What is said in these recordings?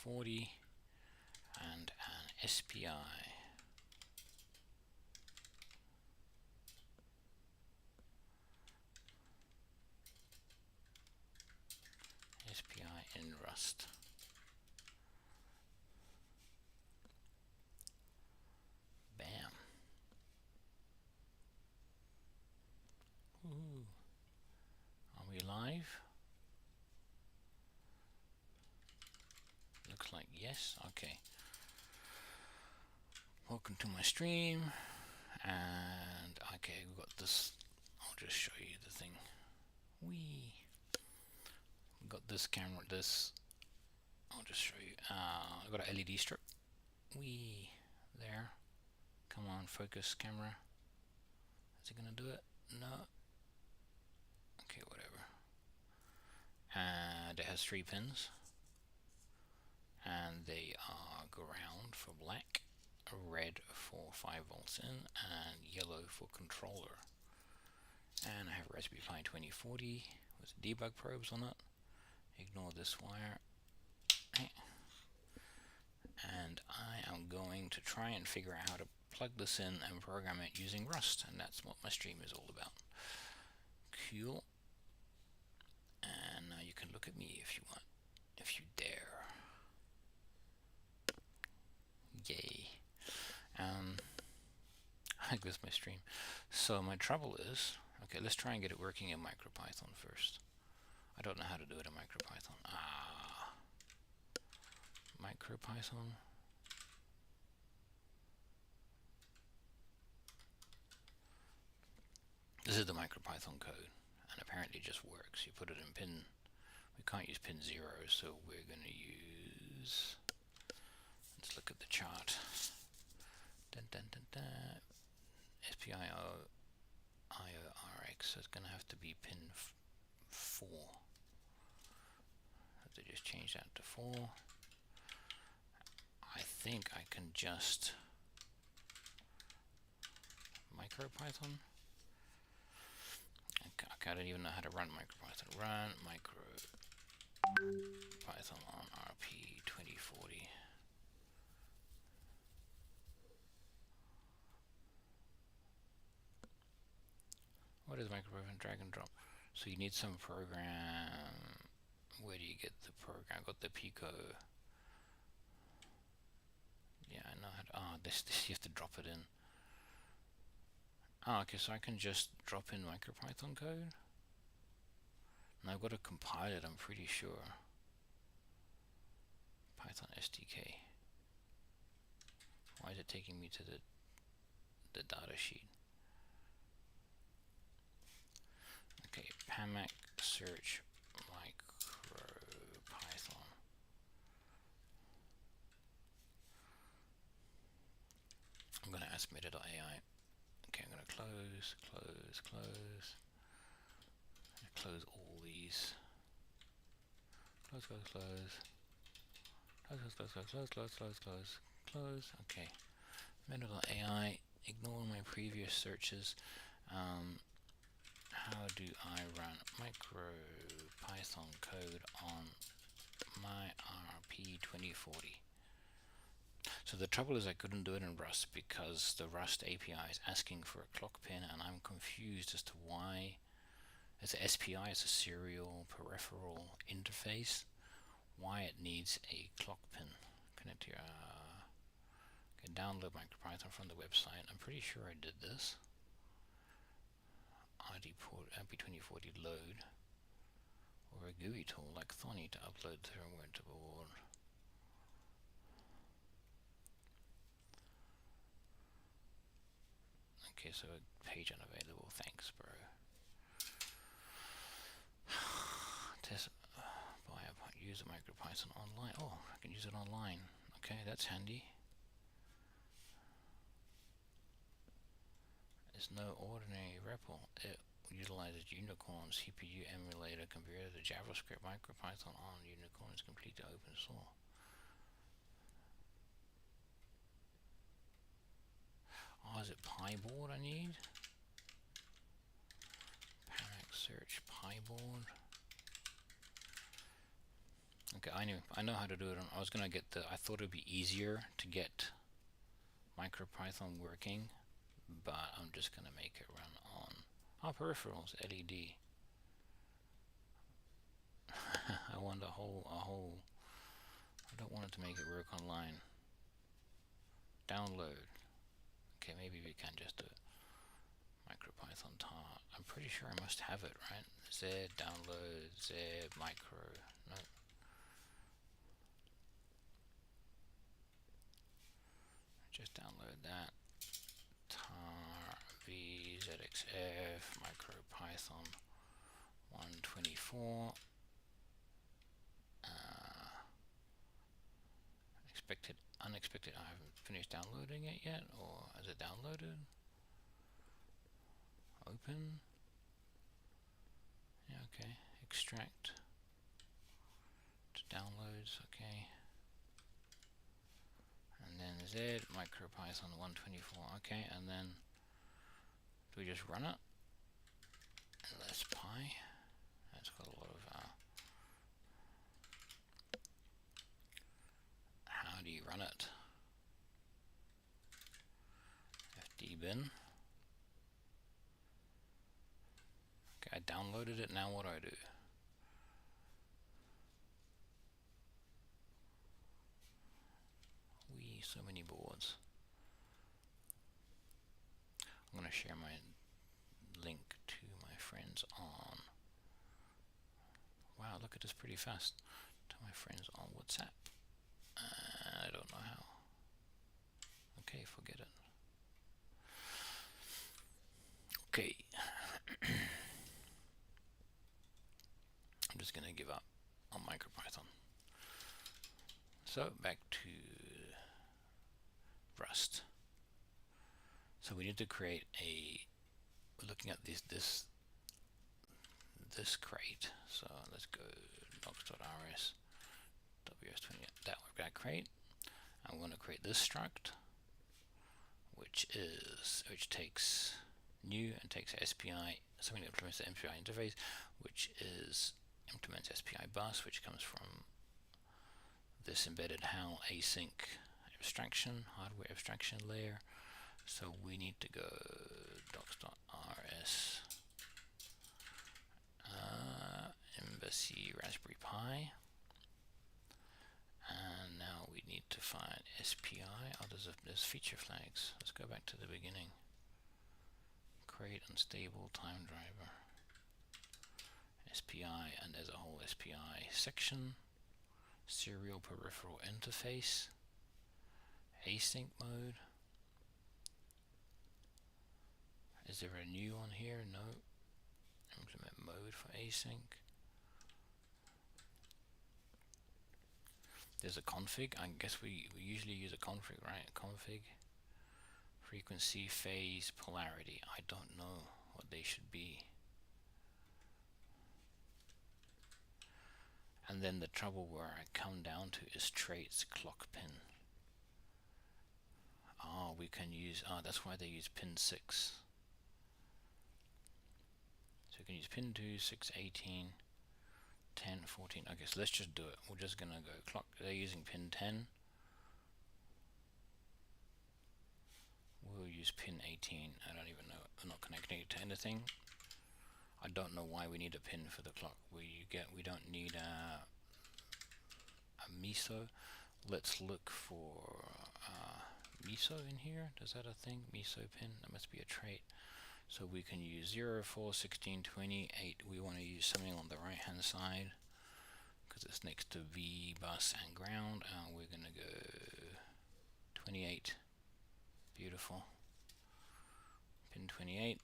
2040 and an SPI. SPI in Rust. Bam. Ooh. Are we live? Looks like yes. Okay. Welcome to my stream. And okay, we've got this. I'll just show you the thing. We've got this camera. I'll just show you. I've got an LED strip. There. Come on, focus camera. Is it gonna do it? No. Okay, whatever. And it has 3 pins, and they are ground for black, red for 5 volts in, and yellow for controller. And I have Raspberry Pi 2040 with debug probes on it. Ignore this wire. And I am going to try and figure out how to plug this in and program it using Rust, and that's what my stream is all about. Cool. And now you can look at me if you want, if you dare. Yay. I think that's my stream. So my trouble is, okay, let's try and get it working in MicroPython first. I don't know how to do it in MicroPython. MicroPython. This is the MicroPython code, and apparently it just works. You put it in pin. We can't use pin 0, so we're going to use. Let's look at the chart. Dun, dun, dun, dun. SPIO IORX. So it's going to have to be pin 4. I have to just change that to 4. I think I can just MicroPython. I don't even know how to run MicroPython. Run MicroPython on RP 2040. What is MicroPython? Drag and drop. So you need some program. Where do you get the program? Got the Pico. Yeah, I know how to. This you have to drop it in. Okay, so I can just drop in MicroPython code. And I've got to compile it, I'm pretty sure. Python SDK. Why is it taking me to the data sheet? Okay, PAMAC search MicroPython. I'm going to ask meta.ai. Okay, I'm going to close. Close all these. Close. Okay. Meta.ai. Ignore my previous searches. How do I run MicroPython code on my RP 2040? So the trouble is I couldn't do it in Rust because the Rust API is asking for a clock pin, and I'm confused as to why. It's a SPI, it's a serial peripheral interface, why it needs a clock pin. Connect to your okay, download MicroPython from the website. I'm pretty sure I did this. ID port RP2040 load, or a GUI tool like Thonny to upload firmware to board. Okay, so a page unavailable. Thanks, bro. Test use MicroPython online. Oh, I can use it online. Okay, that's handy. There's no ordinary REPL. It utilizes Unicorn CPU emulator compared to JavaScript. MicroPython on Unicorn is completely open source. Oh, is it PyBoard I need? PAMAC search PyBoard. Okay, I know how to do it. I was gonna get I thought it'd be easier to get MicroPython working, but I'm just gonna make it run on peripherals LED. I want a whole. I don't want it to make it work online. Download. Okay, maybe we can just do it. MicroPython tar. I'm pretty sure I must have it, right? Z download Z micro. No. Just download that. Tar VZXF MicroPython 124. Unexpected. I haven't finished downloading it yet, or has it downloaded? Open. Yeah, okay. Extract to downloads. Okay. And then Z MicroPython 124. Okay, and then do we just run it? LSPy. That's got a lot of. How do you run it? FDBin. Okay, I downloaded it. Now what do I do? So many boards. I'm going to share my link to my friends on. Wow, look at this pretty fast. To my friends on WhatsApp. I don't know how. Okay, forget it. Okay. I'm just going to give up on MicroPython. So back to Rust. So we need to create we're looking at this crate. So let's go docs.rs ws20. That we're going to create. I'm going to create this struct, which takes new and takes SPI, something that implements the SPI interface, which implements SPI bus, which comes from this embedded HAL async abstraction, hardware abstraction layer. So we need to go docs.rs embassy Raspberry Pi, and now we need to find SPI. There's feature flags. Let's go back to the beginning. Create unstable time driver. SPI, and there's a whole SPI section. Serial peripheral interface. Async mode. Is there a new one here? No. Implement mode for async. There's a config. I guess we usually use a config, right? Config. Frequency, phase, polarity. I don't know what they should be. And then the trouble where I come down to is traits clock pin. We can use, that's why they use pin 6. So we can use pin 2, 6, 18, 10, 14. Okay, so let's just do it. We're just gonna go clock. They're using pin 10. We'll use pin 18. I don't even know. We're not connecting it to anything. I don't know why we need a pin for the clock. We don't need a MISO. Let's look for MISO in here. Is that a thing? MISO pin. That must be a trait. So we can use 0, 4, 16, 28. We want to use something on the right hand side because it's next to V, bus, and ground. We're going to go 28. Beautiful. Pin 28.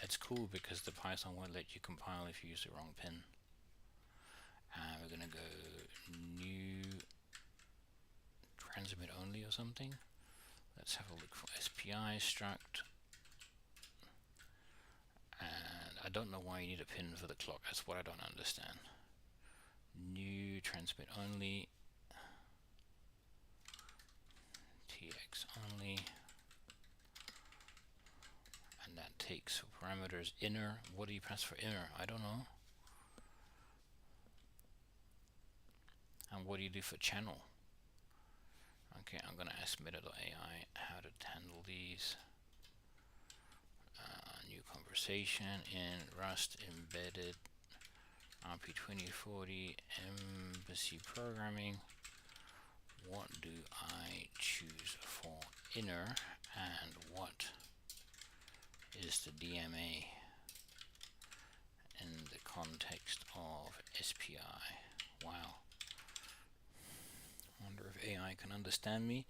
It's cool because the Python won't let you compile if you use the wrong pin. We're going to go new transmit only or something. Let's have a look for SPI struct. And I don't know why you need a pin for the clock. That's what I don't understand. New transmit only. TX only. And that takes for parameters inner. What do you pass for inner? I don't know. what do you do for channel? Okay, I'm gonna ask Meta.ai how to handle these. New conversation in Rust embedded RP2040 embassy programming. What do I choose for inner, and what is the DMA in the context of SPI? Wow. Wonder if AI can understand me.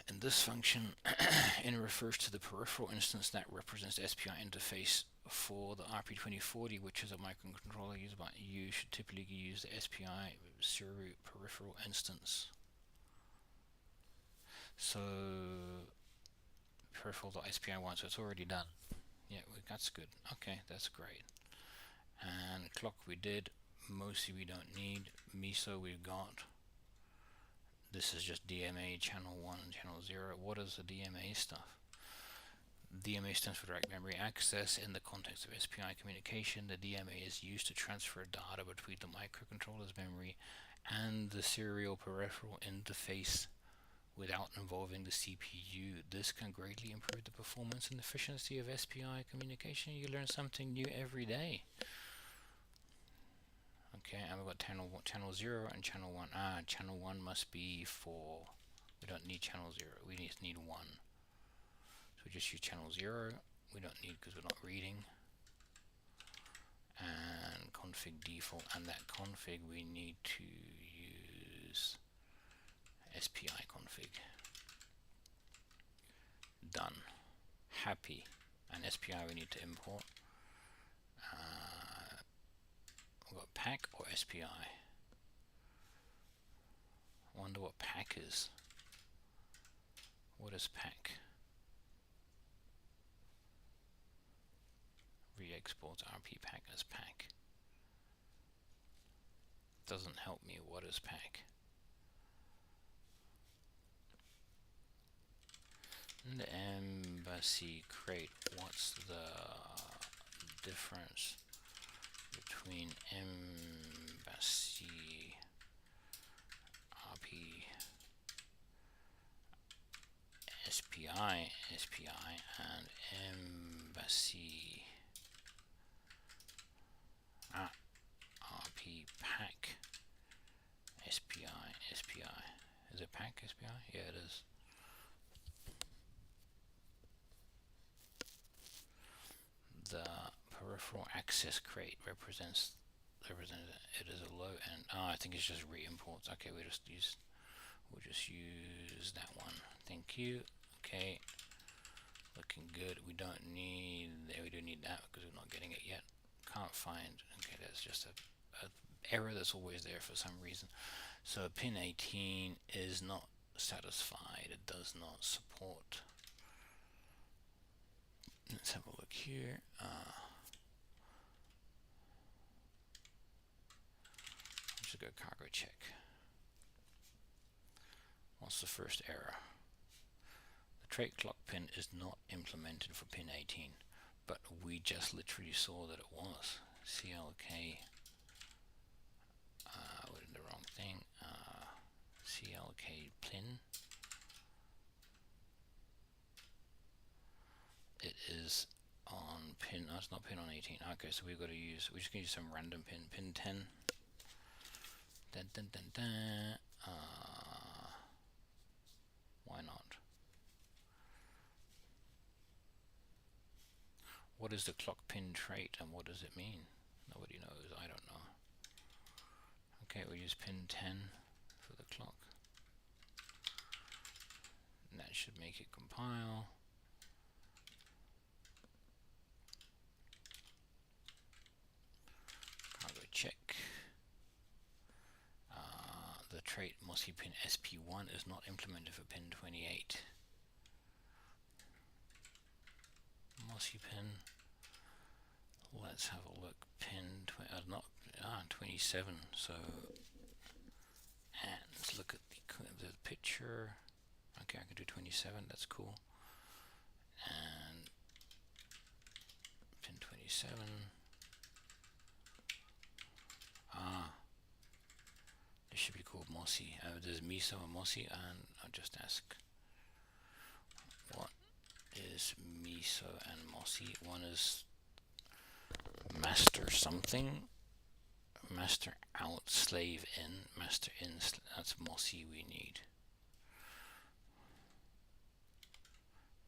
In this function, inner refers to the peripheral instance that represents the SPI interface for the RP2040, which is a microcontroller used by you. Should typically use the SPI serial peripheral instance. So peripheral.spi1, so it's already done. Yeah, that's good. Okay, that's great. And clock we did. Mostly we don't need. MISO we've got. This is just DMA channel 1 and channel 0. What is the DMA stuff? DMA stands for direct memory access. In the context of SPI communication, the DMA is used to transfer data between the microcontroller's memory and the serial peripheral interface without involving the CPU. This can greatly improve the performance and efficiency of SPI communication. You learn something new every day. Okay, and we've got channel 0 and channel 1. Channel 1 must be for, we don't need channel 0, we just need 1. So we just use channel 0, we don't need because we're not reading. And config default, and that config we need to use SPI config. Done. Happy. And SPI we need to import. We've got pack or SPI. Wonder what pack is. What is pack? Re-export RP pack as pack. Doesn't help me. What is pack? In the embassy crate, what's the difference between embassy RP SPI and embassy RP pack SPI? Is it pack SPI? Yeah, it is. The peripheral access crate represents it as a low end. I think it's just re-imports. Okay, we'll just use that one. Thank you. Okay, looking good. We do need that because we're not getting it yet. Can't find. Okay, that's just a error that's always there for some reason. So pin 18 is not satisfied. It does not support. Let's have a look here. Let's go cargo check. What's the first error? The trait clock pin is not implemented for pin 18, but we just literally saw that it was. CLK, we're in the wrong thing. CLK pin. It is on pin, no, it's not pin on 18. Okay, so we're just gonna use some random pin 10. Why not? What is the clock pin trait and what does it mean? Nobody knows, I don't know. Okay, we'll use pin 10 for the clock. And that should make it compile. Cargo check. The trait MOSI pin SP1 is not implemented for pin 28. MOSI pin. Let's have a look. Pin 27. So, and let's look at the picture. Okay, I can do 27. That's cool. And pin 27. should be called Mossy. There's Miso and Mossy, and I'll just ask, what is Miso and Mossy? One is master something, master out, slave in, master in, that's Mossy we need.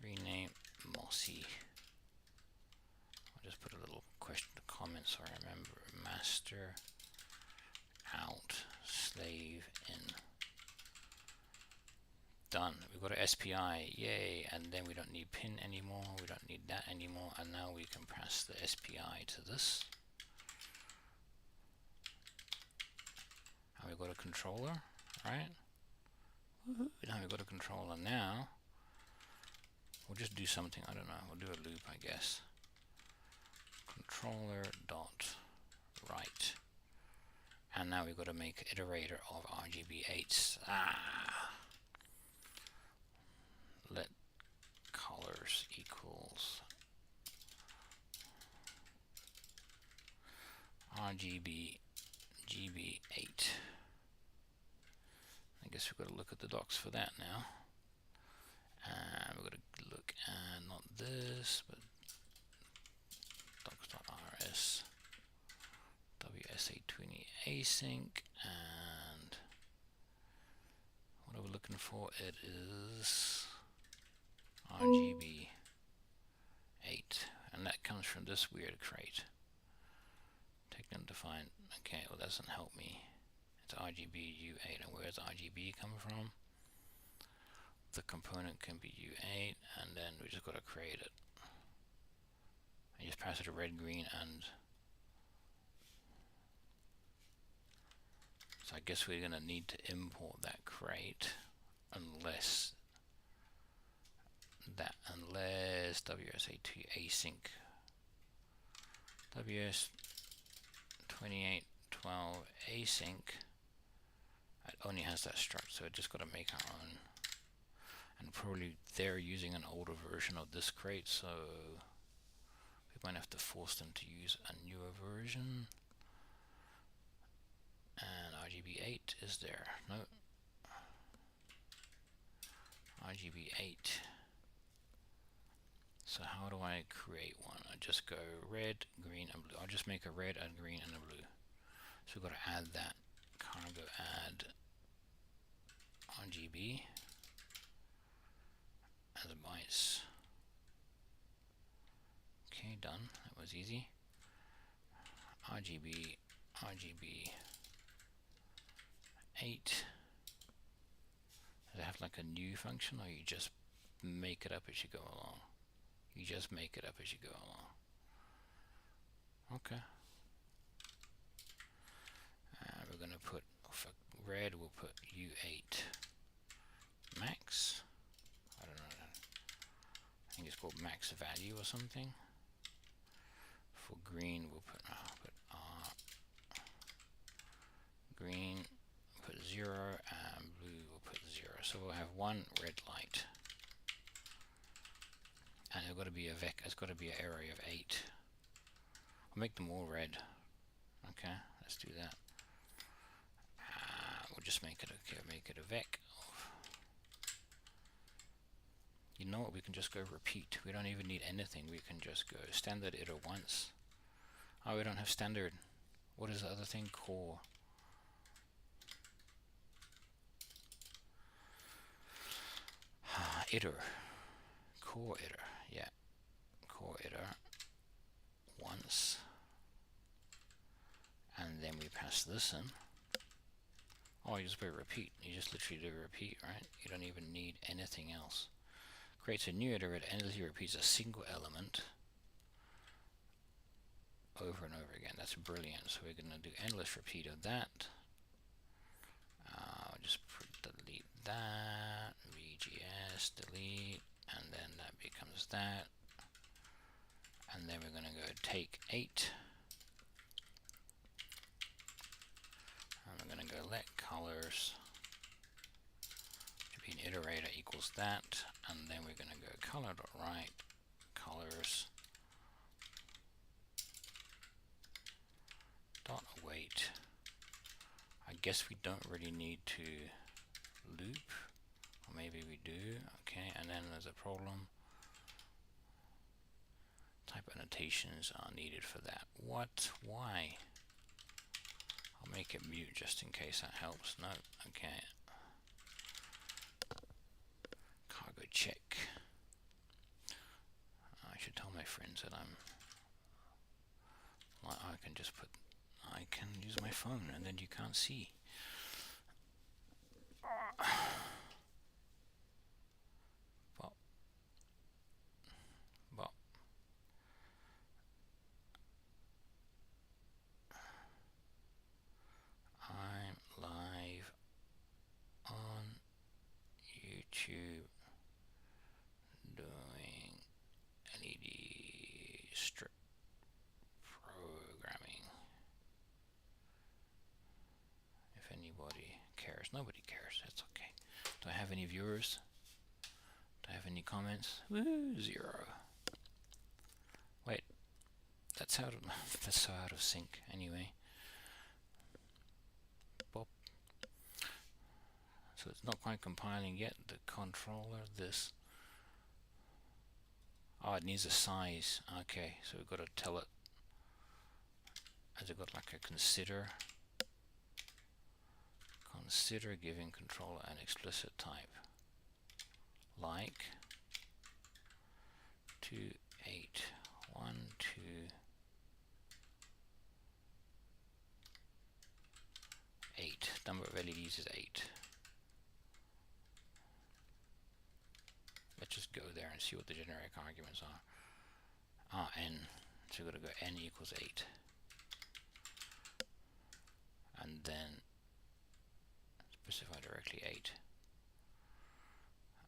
Rename Mossy. I'll just put a little question comment so I remember. Master out, slave in. Done. We've got a SPI, yay, and then we don't need pin anymore, we don't need that anymore, and now we can pass the SPI to this. And we've got a controller, right? Now we've got a controller. Now we'll just do something, I don't know, we'll do a loop, I guess. Controller dot write, and now we've got to make an iterator of RGB8s. Let colors equals RGB GB8. I guess we've got to look at the docs for that now. And we've got to look at not this, but docs.rs WSA20 async, and what are we looking for? It is RGB8, and that comes from this weird crate. Take them to find. Okay, well that doesn't help me. It's RGB U8, and where does RGB come from? The component can be U8, and then we just got to create it. I just pass it a red, green, and so I guess we're going to need to import that crate unless WSA2 async WS2812 async, it only has that struct, so it just got to make our own. And probably they're using an older version of this crate, so we might have to force them to use a newer version. And RGB8 is there. No. RGB8. So how do I create one? I just go red, green, and blue. I'll just make a red, a green, and a blue. So we've got to add that. Cargo add RGB as bytes. Okay, done. That was easy. RGB 8. Does it have like a new function, or you just make it up as you go along? You just make it up as you go along. Okay. We're going to put, for red, we'll put U8 max. I don't know. I think it's called max value or something. For green, we'll put green, put 0, and blue, we'll put 0. So we'll have one red light. And it's got to be a it's got to be an area of 8. We'll make them all red. Okay, let's do that. We'll just make it make it a vec. You know what? We can just go repeat. We don't even need anything. We can just go standard iter once. Oh, we don't have standard. What is the other thing? Core. Iter. Core iter. Yeah. Core iter once. And then we pass this in. Oh, you just put repeat. You just literally do repeat, right? You don't even need anything else. Creates a new iter, it endlessly repeats a single element over and over again. That's brilliant. So we're going to do endless repeat of that. Just delete that, VGS, delete, and then that becomes that. And then we're going to go take 8. And we're going to go let colors to be an iterator equals that. And then we're going to go color.write colors dot await. I guess we don't really need to loop, or maybe we do. Okay, and then there's a problem. Type annotations are needed for that. What? Why? I'll make it mute just in case that helps. No. Okay. Cargo check. I should tell my friends that I can just put, I can use my phone and then you can't see. Well, I'm live on YouTube doing LED strip programming. If anybody cares. Nobody cares. That's okay. Do I have any viewers? Do I have any comments? Woo, 0. Wait, that's out of that's so out of sync anyway. Bop. So it's not quite compiling yet. The controller, this. Oh, it needs a size. Okay, so we've got to tell it. Has it got like a consider? Consider giving controller an explicit type. Like 28128. Number of LEDs is 8. Let's just go there and see what the generic arguments are. N. So we've got to go N equals 8. And then specify directly 8.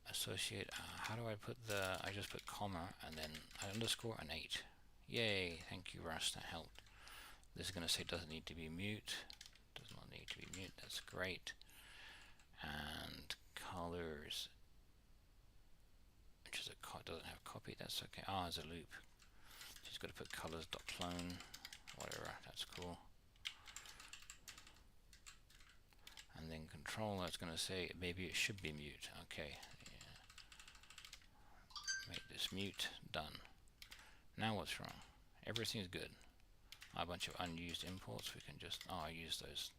Associate, how do I put the, I just put comma and then underscore and 8. Yay, thank you Rust, that helped. This is going to say doesn't need to be mute. Does not need to be mute, that's great. And colors, which is doesn't have copy, that's okay. It's a loop. Just got to put colors.clone, whatever, that's cool. And then controller, it's going to say maybe it should be mute. Okay, yeah. Make this mute, done. Now what's wrong? Everything's good. A bunch of unused imports, we can just, I use those.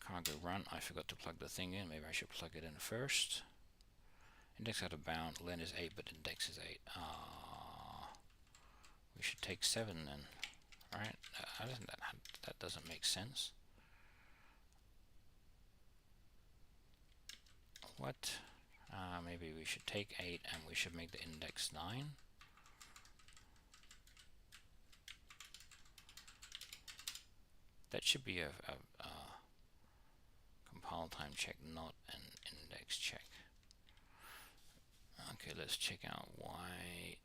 Cargo run, I forgot to plug the thing in, maybe I should plug it in first. Index out of bound, len is 8, but index is 8. We should take 7 then, right? That doesn't make sense. What? Maybe we should take 8 and we should make the index 9. That should be a compile time check, not an index check. Okay, let's check out why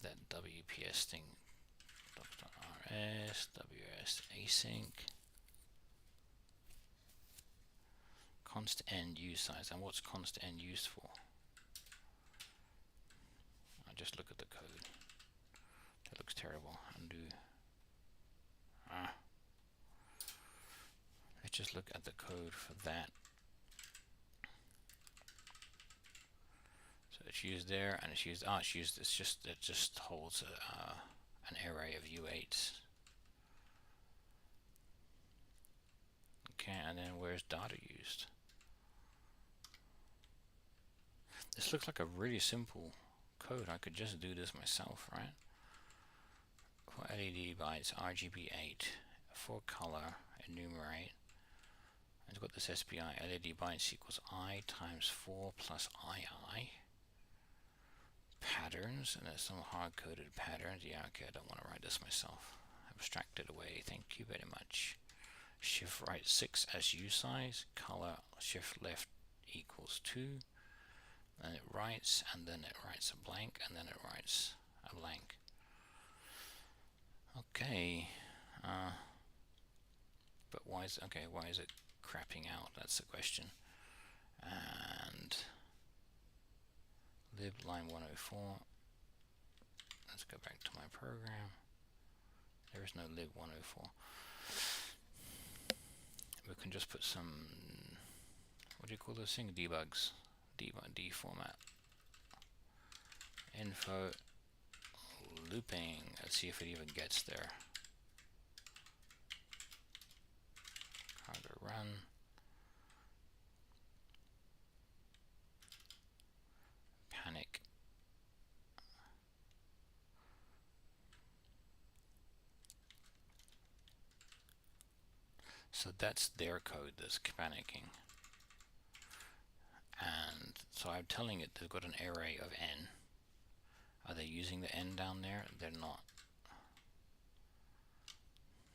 that WPS thing. .rs, ws async. Const end use size. And what's const end used for? I just look at the code. That looks terrible. Undo. Let's just look at the code for that. So it's used there, and it's used. It's used. It just holds an array of U8s. Okay, and then where's data used? This looks like a really simple code. I could just do this myself, right? For LED bytes, RGB8, for color, enumerate. It's got this SPI, LED bytes equals I times 4 plus II. Patterns, and there's some hard-coded patterns. Yeah, okay, I don't want to write this myself. Abstract it away, thank you very much. Shift right 6 as U size, color shift left equals 2. And it writes, and then it writes a blank, and then it writes a blank. Okay, but why is it crapping out? That's the question. And lib line 104. Let's go back to my program. There is no lib 104. We can just put some, what do you call those things? Debugs. Debug, D format. Info looping. Let's see if it even gets there. Cargo run. Panic. So that's their code that's panicking. And so I'm telling it they've got an array of n. Are they using the n down there? They're not.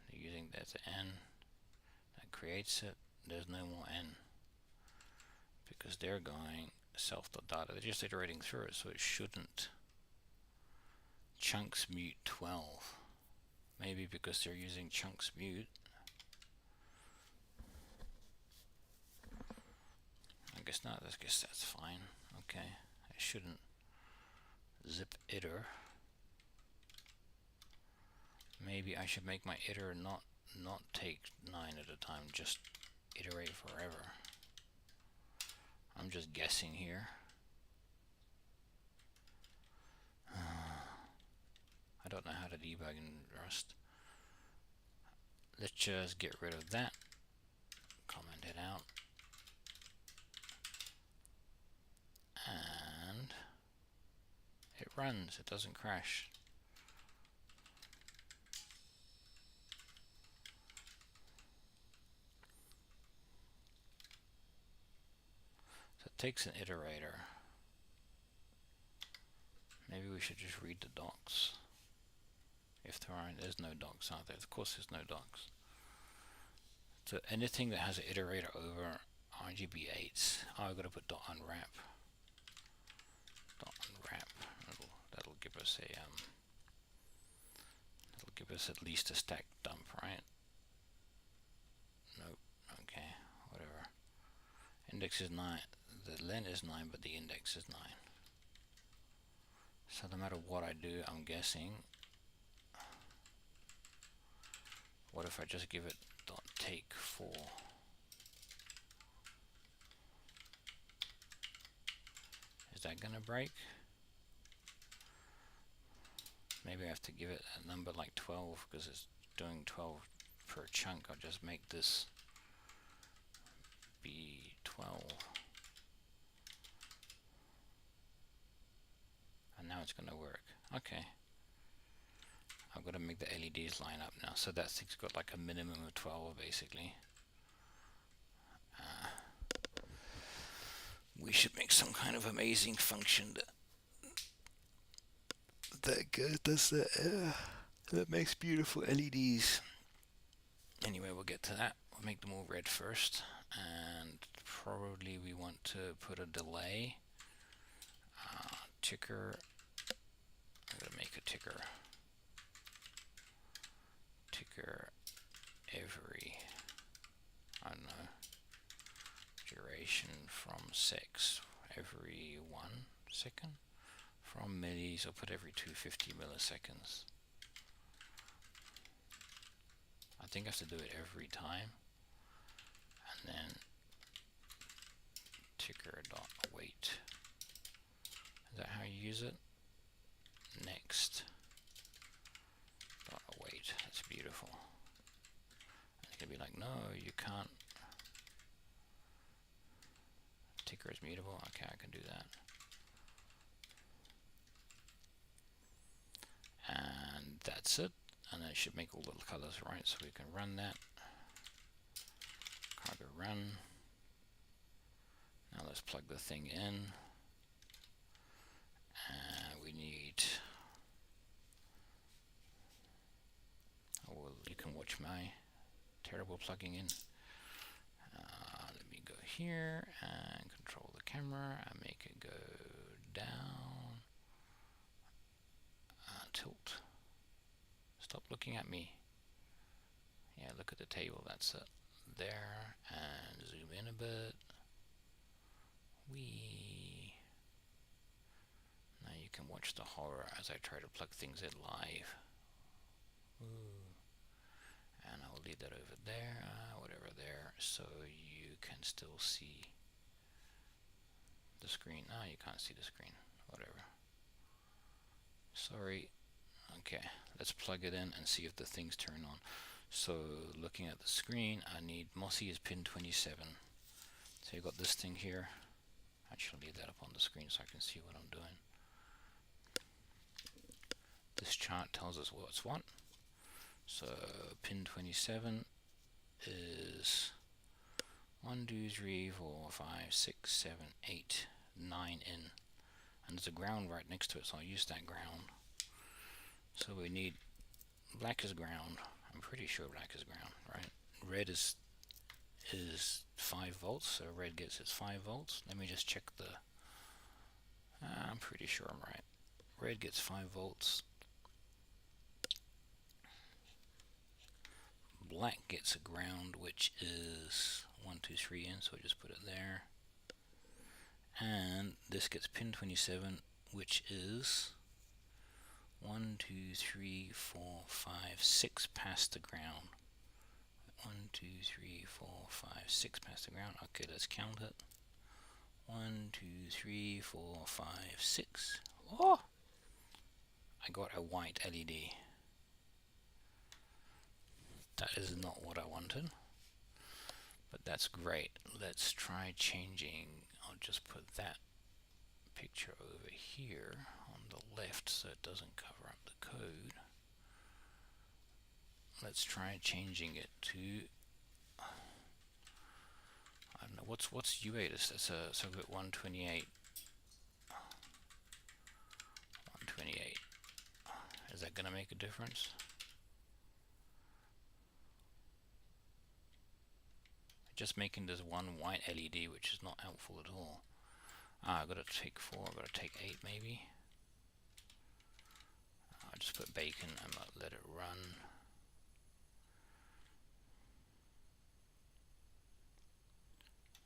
They're using that's n. That creates it. There's no more n. Because they're going self.data. They're just iterating through it, so it shouldn't. Chunks mute 12. Maybe because they're using chunks mute. I guess not. I guess that's fine. Okay. I shouldn't zip iter. Maybe I should make my iter not take 9 at a time, just iterate forever. I'm just guessing here. I don't know how to debug in Rust. Let's just get rid of that. Comment it out. And it runs, it doesn't crash. So it takes an iterator. Maybe we should just read the docs. If there aren't, there's no docs, are there? Of course there's no docs. So anything that has an iterator over RGB8s, oh, I've got to put .unwrap. .unwrap. That'll give us a that'll give us at least a stack dump, right? Nope. Okay, whatever. Index is 9. The len is 9, but the index is 9. So no matter what I do, I'm guessing. What if I just give it .take 4? Is that gonna break? Maybe I have to give it a number like 12 because it's doing 12 per chunk. I'll just make this be 12. And now it's gonna work. Okay. I've got to make the LEDs line up now. So that thing's got like a minimum of 12 basically. We should make some kind of amazing function that makes beautiful LEDs. Anyway, we'll get to that. We'll make them all red first, and probably we want to put a delay ticker. I'm gonna make a ticker every, I don't know, duration from 6 every 1 second. From millis, I'll put every 250 milliseconds. I think I have to do it every time. And then ticker.await. Is that how you use it? Next. Await. That's beautiful. And it's gonna be like, no, you can't. Ticker is mutable. Okay, I can do that. And that's it. And that should make all the colors right, so we can run that. Cargo run. Now let's plug the thing in. And we need. Oh, well, you can watch my terrible plugging in. Let me go here and control the camera and make it go down. Tilt. Stop looking at me. Yeah, look at the table. That's it. There, and zoom in a bit. Now you can watch the horror as I try to plug things in live. Ooh. leave that over there, whatever there, so you can still see the screen. You can't see the screen, whatever. Sorry. Okay, let's plug it in and see if the things turn on. So looking at the screen, I need Mossy is pin 27. So you got this thing here. Actually leave that up on the screen so I can see what I'm doing. This chart tells us what's what. So pin 27 is 1, 2, 3, 4, 5, 6, 7, 8, 9 in. And there's a ground right next to it, so I'll use that ground. So we need black is ground. I'm pretty sure black is ground, right? Red is 5 volts, so red gets its 5 volts. Let me just check the... I'm pretty sure I'm right. Red gets 5 volts. Black gets a ground, which is 1, 2, 3 in, so I just put it there. And this gets pin 27, which is 1, 2, 3, 4, 5, 6 past the ground. 1, 2, 3, 4, 5, 6 past the ground. Okay, let's count it. 1, 2, 3, 4, 5, 6. Oh! I got a white LED. That is not what I wanted, but that's great. Let's try changing. I'll just put that picture over here on the left so it doesn't cover up the code. Let's try changing it to, I don't know, what's U8? That's a circuit 128. 128. Is that gonna make a difference? Just making this one white LED, which is not helpful at all. I've got to take 4, I've got to take 8 maybe. I'll just put bacon and let it run.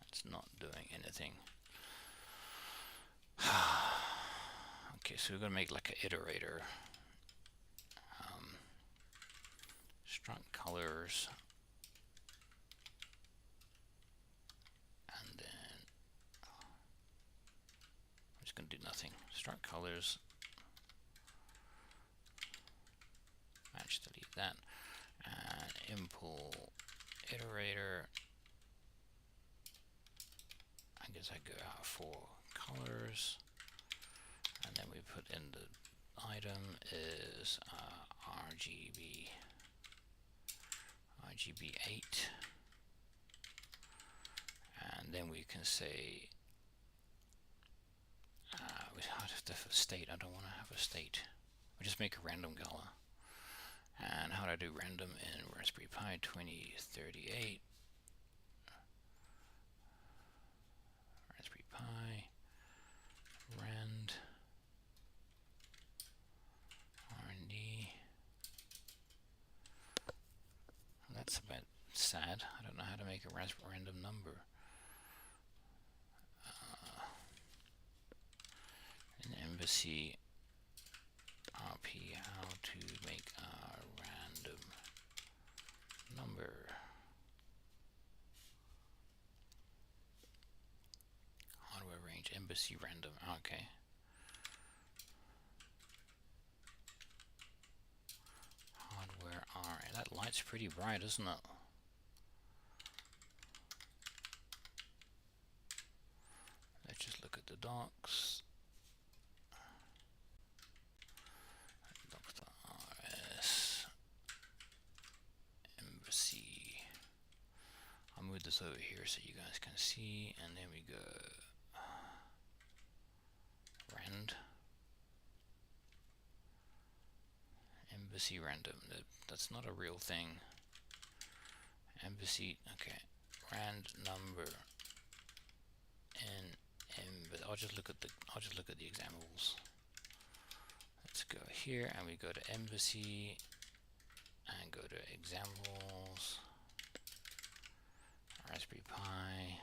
It's not doing anything. Okay, so we're going to make like an iterator. Struct colors. And then I'm just going to do nothing. Struct colors. Match, delete that. And import iterator. I guess I go out for colors. And then we put in the item is RGB8. And then we can say we have to have a state. I don't want to have a state. We just make a random color. And how do I do random in Raspberry Pi 2038? Raspberry Pi rand R&D. That's a bit sad. I don't know how to make a random number. In Embassy RP, how to make a random number. Hardware range, Embassy random. Okay. Hardware R. That light's pretty bright, isn't it? Let's just look at the docs. Docs.rs. Embassy. I'll move this over here so you guys can see, and then we go rand. Embassy random. That's not a real thing. Embassy. Okay. Rand number. And I'll just look at the examples. Let's go here and we go to Embassy and go to examples. Raspberry Pi.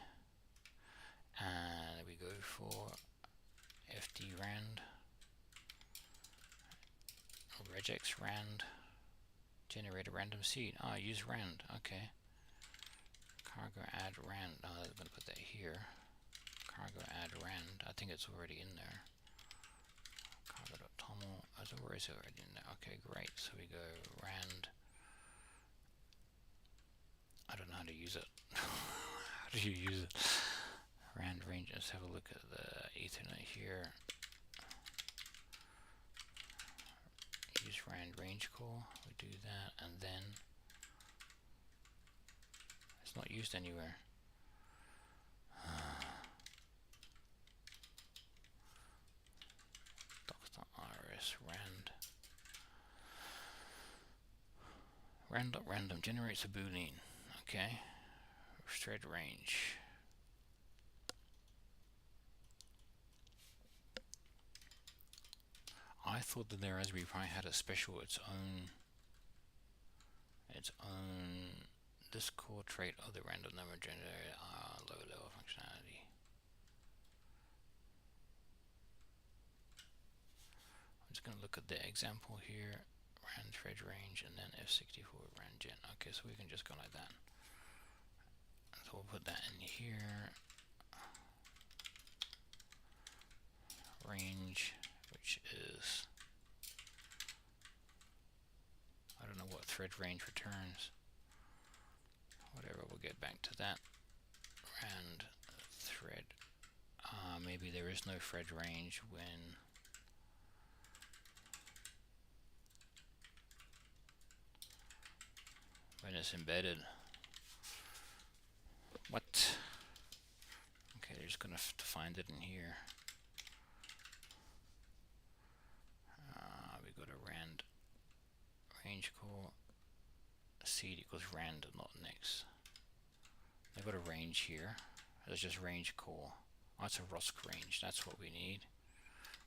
And we go for FD rand. Regex rand Generate a random seed. Ah, use rand. Okay. Cargo add rand. Oh, I'm gonna put that here. Cargo add rand. I think it's already in there. Cargo.toml. Where is it already in there? Okay, great. So we go rand. I don't know how to use it. How do you use it? Rand range. Let's have a look at the Ethernet here. Use rand range call. We do that, and then it's not used anywhere. Docs.rs rand.random generates a boolean. Okay. Thread range. I thought that the Raspberry Pi had a special its own this core trait of the random number generator low level functionality. I'm just going to look at the example here, rand thread range, and then F64 rand gen. Okay, so we can just go like that. So we'll put that in here. Range, which is, I don't know what thread range returns. Whatever, we'll get back to that. Rand thread. Maybe there is no thread range when it's embedded. What? Okay, they're just gonna have to find it in here. We go to rand range call. Seed equals rand, not next. They've got a range here. There's just range call. Oh, it's a ROSC range. That's what we need.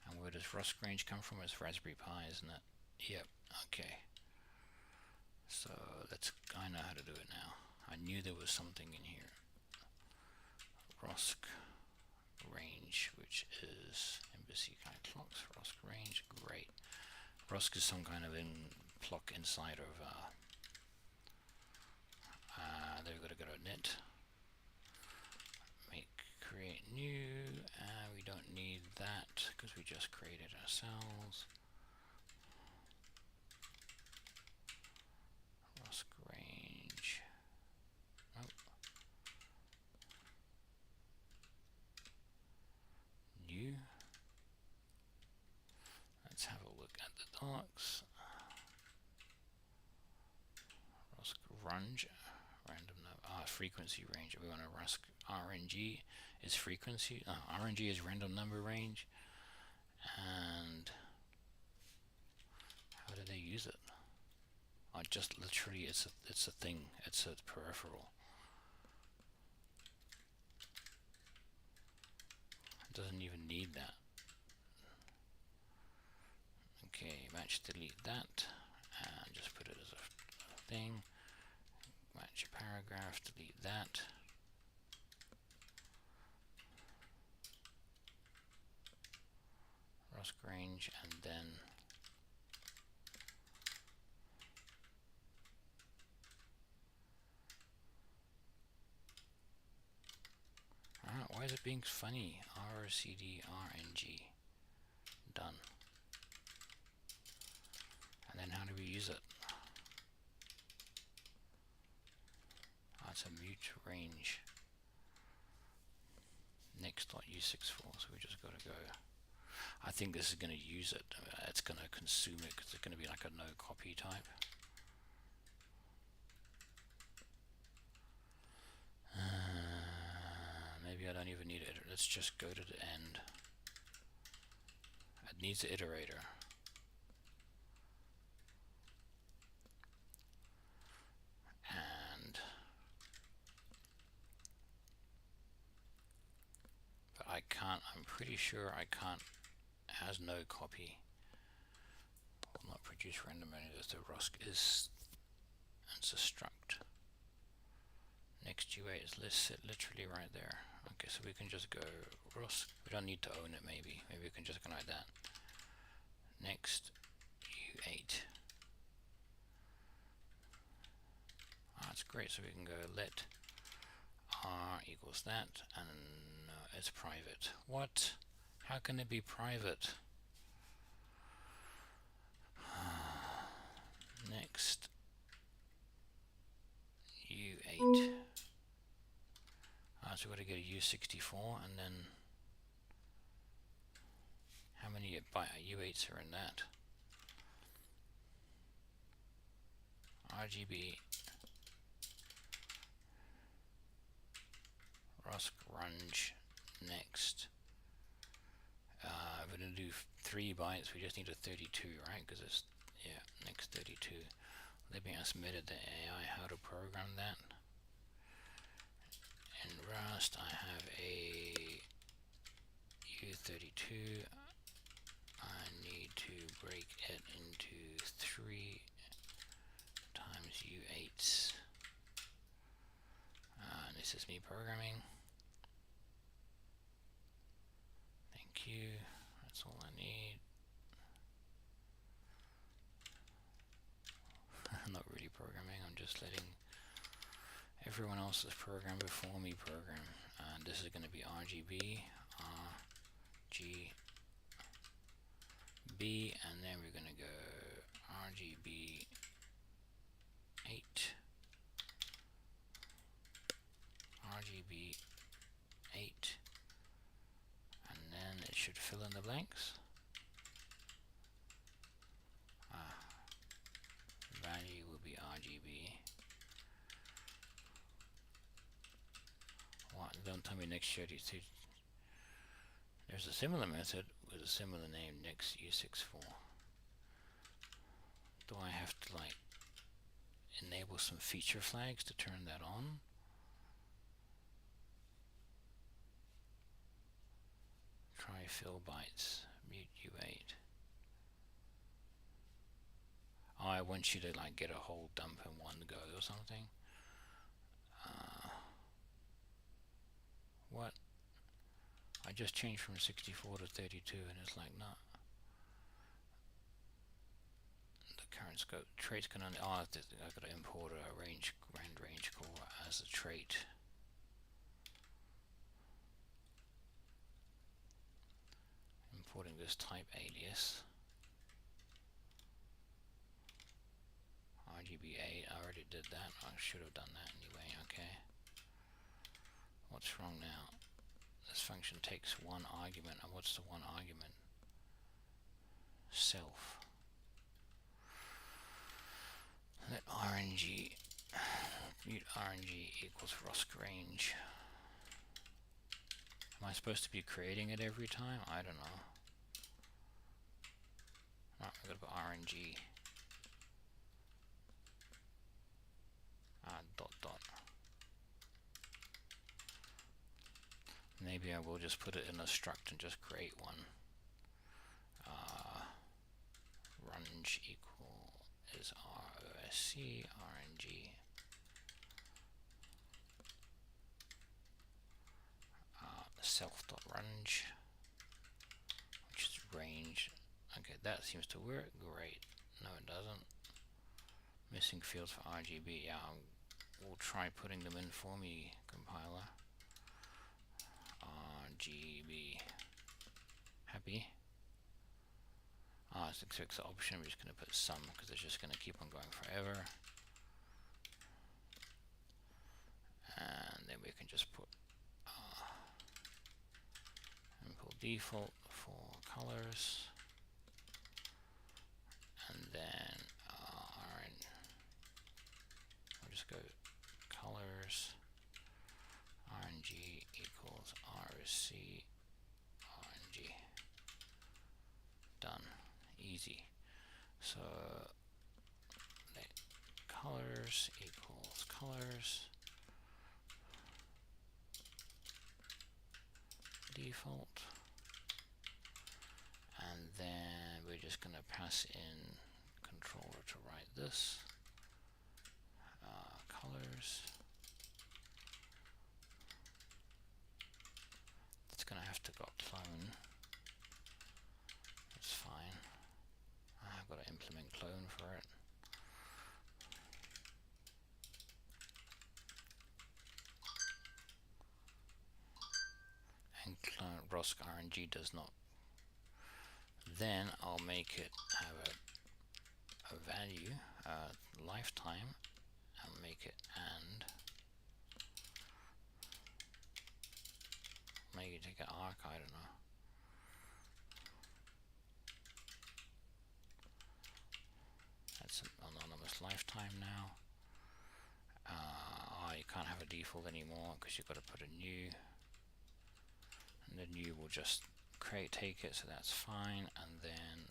And where does ROSC range come from? It's Raspberry Pi, isn't it? Yep. Okay. So I know how to do it now. I knew there was something in here. ROSC range, which is embassy kind of clocks. ROSC range, great. ROSC is some kind of clock inside of. They've got to go to net. Make create new. We don't need that because we just created ourselves. ROSC range. Nope. New. Let's have a look at the docs. ROSC range. Random frequency range. We want to ROSC RNG is frequency. RNG is random number range. And how do they use it? Just literally, it's a thing. It's a peripheral. It doesn't even need that. Okay, match delete that, and just put it as a thing. Match a paragraph, delete that. ROSC range, and then why is it being funny? RCD RNG. Done. And then how do we use it? It's a mute range. Next.u64, so we just got to go. I think this is going to use it. It's going to consume it because it's going to be like a no copy type. Maybe I don't even need it. Let's just go to the end. It needs an iterator. But I can't, I'm pretty sure I can't, it has no copy. Will not produce random as the ROSC is, it's a struct. Next U8 is literally right there. Okay, so we can just go ROSC. We don't need to own it, maybe we can just go like that. Next U8. That's great. So we can go let r equals that, and it's private. What? How can it be private? Next, U8. So we've got to go to U64, and then how many U8s are in that? RGB ROSC-RUNG next. We're going to do 3 bytes. We just need a 32, right? Because it's, yeah, next 32. Let me ask Meta the AI how to program that. In Rust, I have a U32. I need to break it into 3 times U8s. And this is me programming. Thank you. That's all I need. I'm not really programming, I'm just letting everyone else's program before me program. And this is going to be RGB, RGB, and then we're going to go RGB 8, RGB 8, and then it should fill in the blanks. Value will be RGB. What? Don't tell me next 32. There's a similar method with a similar name, next U64. Do I have to like enable some feature flags to turn that on? Try fill bytes, mute U8. Oh, I want you to like get a whole dump in one go or something. What? I just changed from 64 to 32 and it's like, nah. The current scope traits can only, I've got to import a range core as a trait. Importing this type alias. RGB8, I already did that. I should have done that anyway. Okay. What's wrong now? This function takes one argument, and what's the one argument? Self. Let RNG mute RNG equals ROSC-RANGE. Am I supposed to be creating it every time? I don't know. Oh, I've got to put RNG. Dot. Maybe I will just put it in a struct and just create one. Runge equal is ROSC RNG. Self.runge, which is range. Okay, that seems to work. Great. No, it doesn't. Missing fields for RGB. Yeah, we'll try putting them in for me, compiler. RGB. Happy. It's the fix the option. We're just going to put some because it's just going to keep on going forever. And then we can just put import default for colors. And then we'll just go colors RNG equals ROSC RNG. Done. Easy. So let colors equals colors default, and then we're just going to pass in controller to write this. Colors. It's going to have to go clone. That's fine. I've got to implement clone for it. Brusque RNG does not. Then I'll make it have a value, lifetime. I'll make it and maybe take an arc, I don't know. That's an anonymous lifetime now. You can't have a default anymore because you've got to put a new, and the new will just take it, so that's fine. And then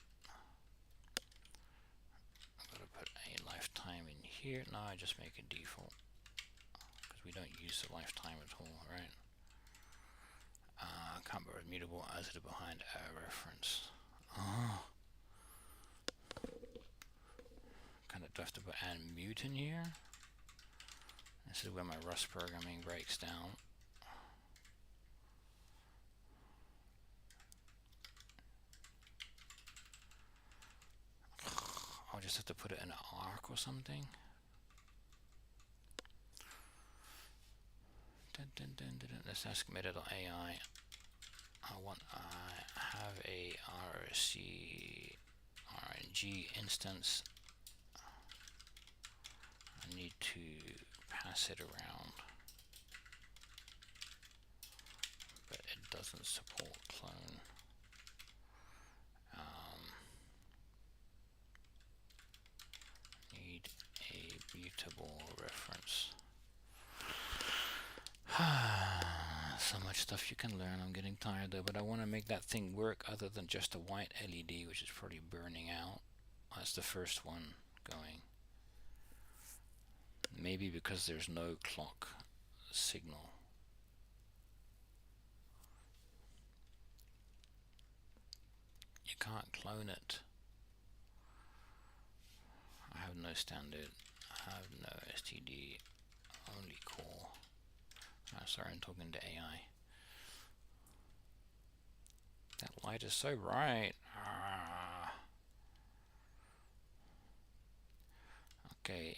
I've got to put a lifetime in here. No, I just make a default because we don't use the lifetime at all, right? Can't be mutable as it is behind a reference. Oh. Kind of do I have to put add mute in here? This is where my Rust programming breaks down. I'll just have to put it in an arc or something. Let's ask meta.ai. I have a RSC RNG instance. I need to pass it around, but it doesn't support clone. Need a mutable reference. So much stuff you can learn. I'm getting tired though, but I want to make that thing work other than just a white LED, which is probably burning out. That's the first one going. Maybe because there's no clock signal. You can't clone it. I have no standard. I have no STD. Only core. Sorry, I'm talking to AI. That light is so bright. Okay,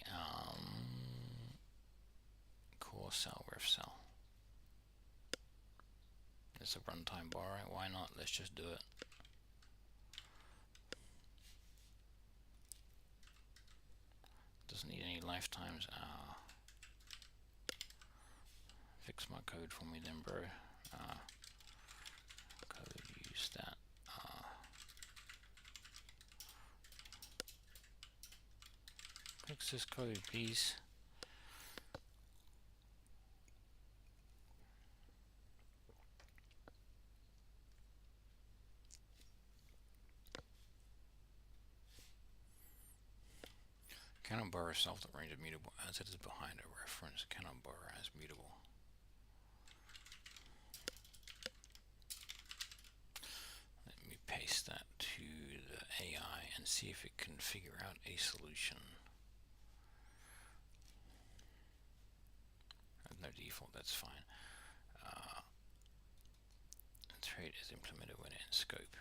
core cell, ref cell. It's a runtime bar, right? Why not? Let's just do it. Doesn't need any lifetimes. Fix my code for me then, bro. Code, use that. Fix this code, please. Cannot borrow self the range of mutable as it is behind a reference. Cannot borrow as mutable. Let me paste that to the AI and see if it can figure out a solution. No default, that's fine. Trait is implemented when in scope.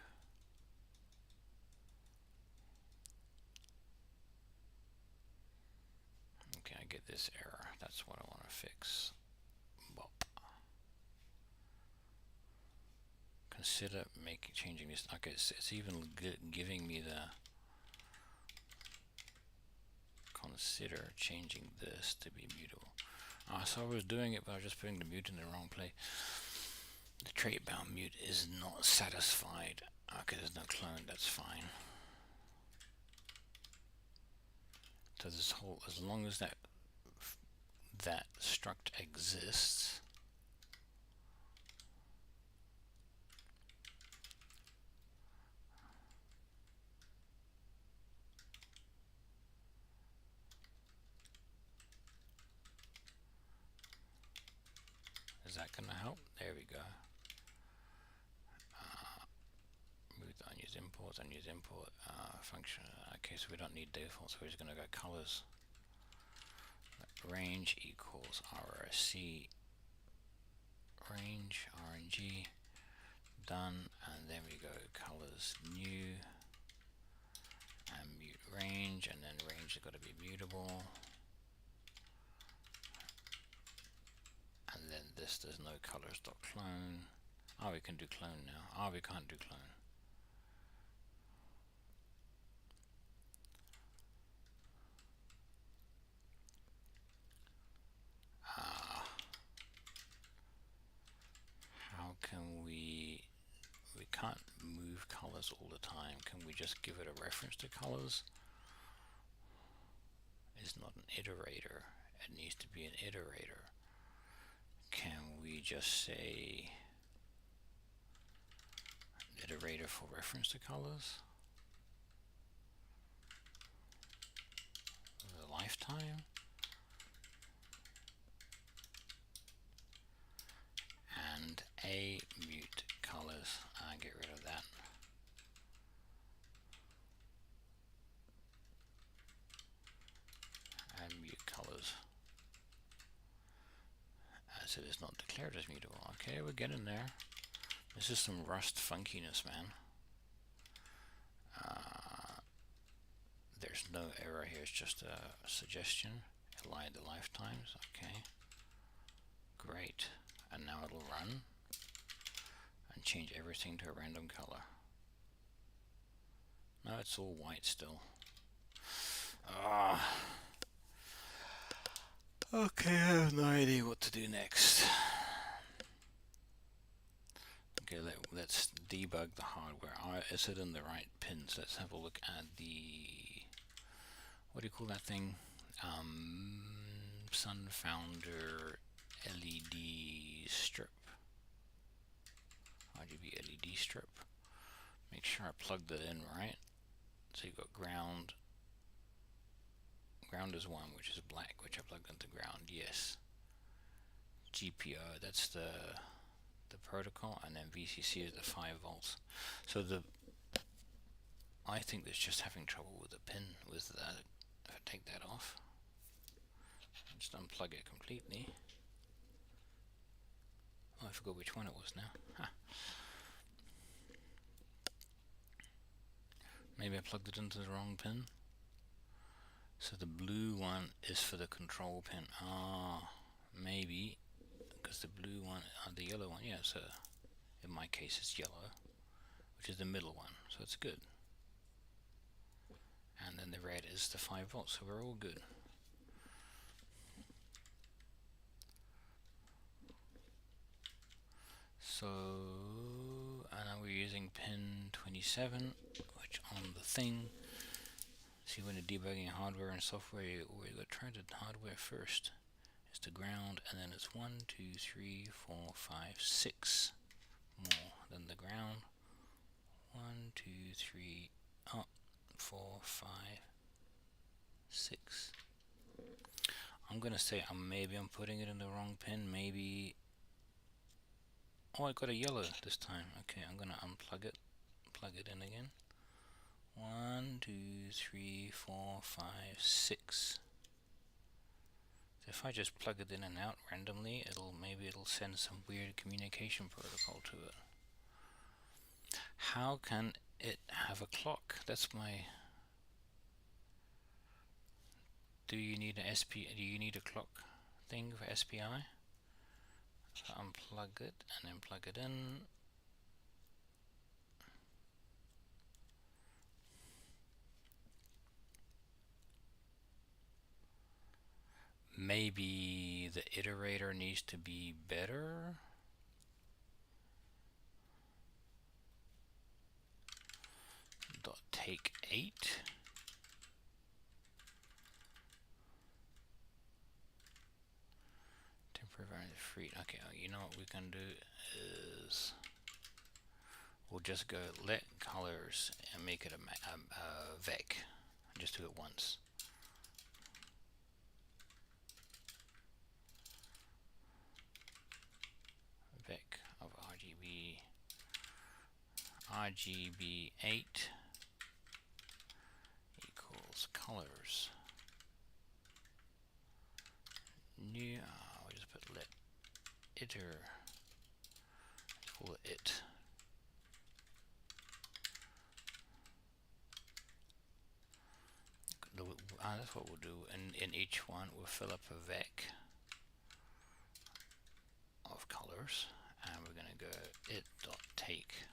Okay, I get this error. That's what I want to fix. Bop. Consider changing this. Okay, it's even giving me the consider changing this to be mutable. So I was doing it, but I was just putting the mute in the wrong place. The trait bound mute is not satisfied. Okay, there's no clone. That's fine. So this whole, as long as that struct exists, is that going to help? There we go. Move the unused import function. Okay, so we don't need defaults, so we're just going to go colors. Range equals RSC range RNG, done, and then we go colors new and mute range, and then range has got to be mutable, and then this there's no colors.clone, Oh, we can do clone now. Oh, we can't do clone. How can we can't move colors all the time. Can we just give it a reference to colors? It's not an iterator. It needs to be an iterator. Can we just say iterator for reference to colors? The lifetime. And a mute colors. Get rid of that. And mute colors. As it is not declared as mutable. Okay, we're getting there. This is some Rust funkiness, man. There's no error here, it's just a suggestion. Align the lifetimes. Okay. Great. And now it'll run and change everything to a random color. No, it's all white still. Okay, I have no idea what to do next. Okay, let's debug the hardware. Is it in the right pins? Let's have a look at the, what do you call that thing? Sunfounder LED strip. RGB LED strip. Make sure I plugged it in right. So you've got ground. Ground is 1, which is black, which I plugged into ground. Yes. GPO, that's the protocol, and then VCC is the 5 volts. So I think it's just having trouble with the pin with that. If I take that off, just unplug it completely. Oh, I forgot which one it was now. Huh. Maybe I plugged it into the wrong pin. So the blue one is for the control pin. Maybe because the blue one, the yellow one, yeah, so in my case it's yellow, which is the middle one, so it's good. And then the red is the 5 volts, so we're all good. So, and now we're using pin 27, which on the thing, see when you're debugging hardware and software, we're going to try the hardware first. It's the ground, and then it's 1, 2, 3, 4, 5, 6 more than the ground. 1, 2, 3, 4, 5, 6. I'm gonna say maybe I'm putting it in the wrong pin. Maybe. Oh, I got a yellow this time. Okay, I'm gonna unplug it. Plug it in again. 1, 2, 3, 4, 5, 6. So if I just plug it in and out randomly, maybe it'll send some weird communication protocol to it. How can it have a clock? That's my. Do you need an SP? Do you need a clock thing for SPI? So unplug it and then plug it in. Maybe the iterator needs to be better. Dot take 8. Temporary free. Okay, you know what we can do is we'll just go let colors and make it a vec. Just do it once. Vec of RGB8 equals colors. New, we'll just put let iter, call it it. That's what we'll do. In each one, we'll fill up a vec of colors, and we're going to go it dot take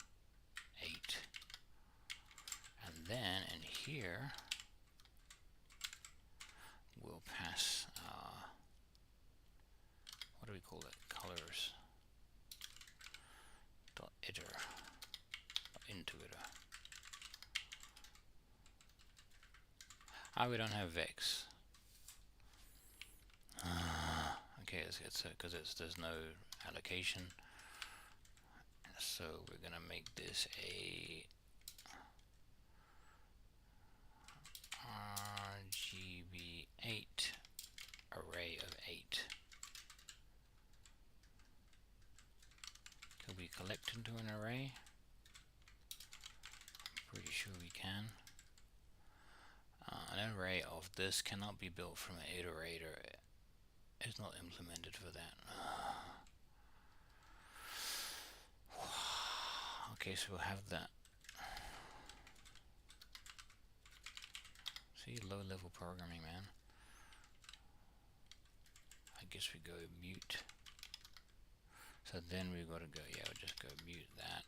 8, and then in here we'll pass what do we call it? Colors dot iter into iter. We don't have vex. Okay, it's because there's no allocation, so we're gonna make this a RGB8 array of 8. Can we collect into an array? Pretty sure we can. An array of this cannot be built from an iterator. It's not implemented for that. Okay, so we'll have that. See, low level programming, man. I guess we go mute. So then we've got to go, yeah, we'll just go mute that.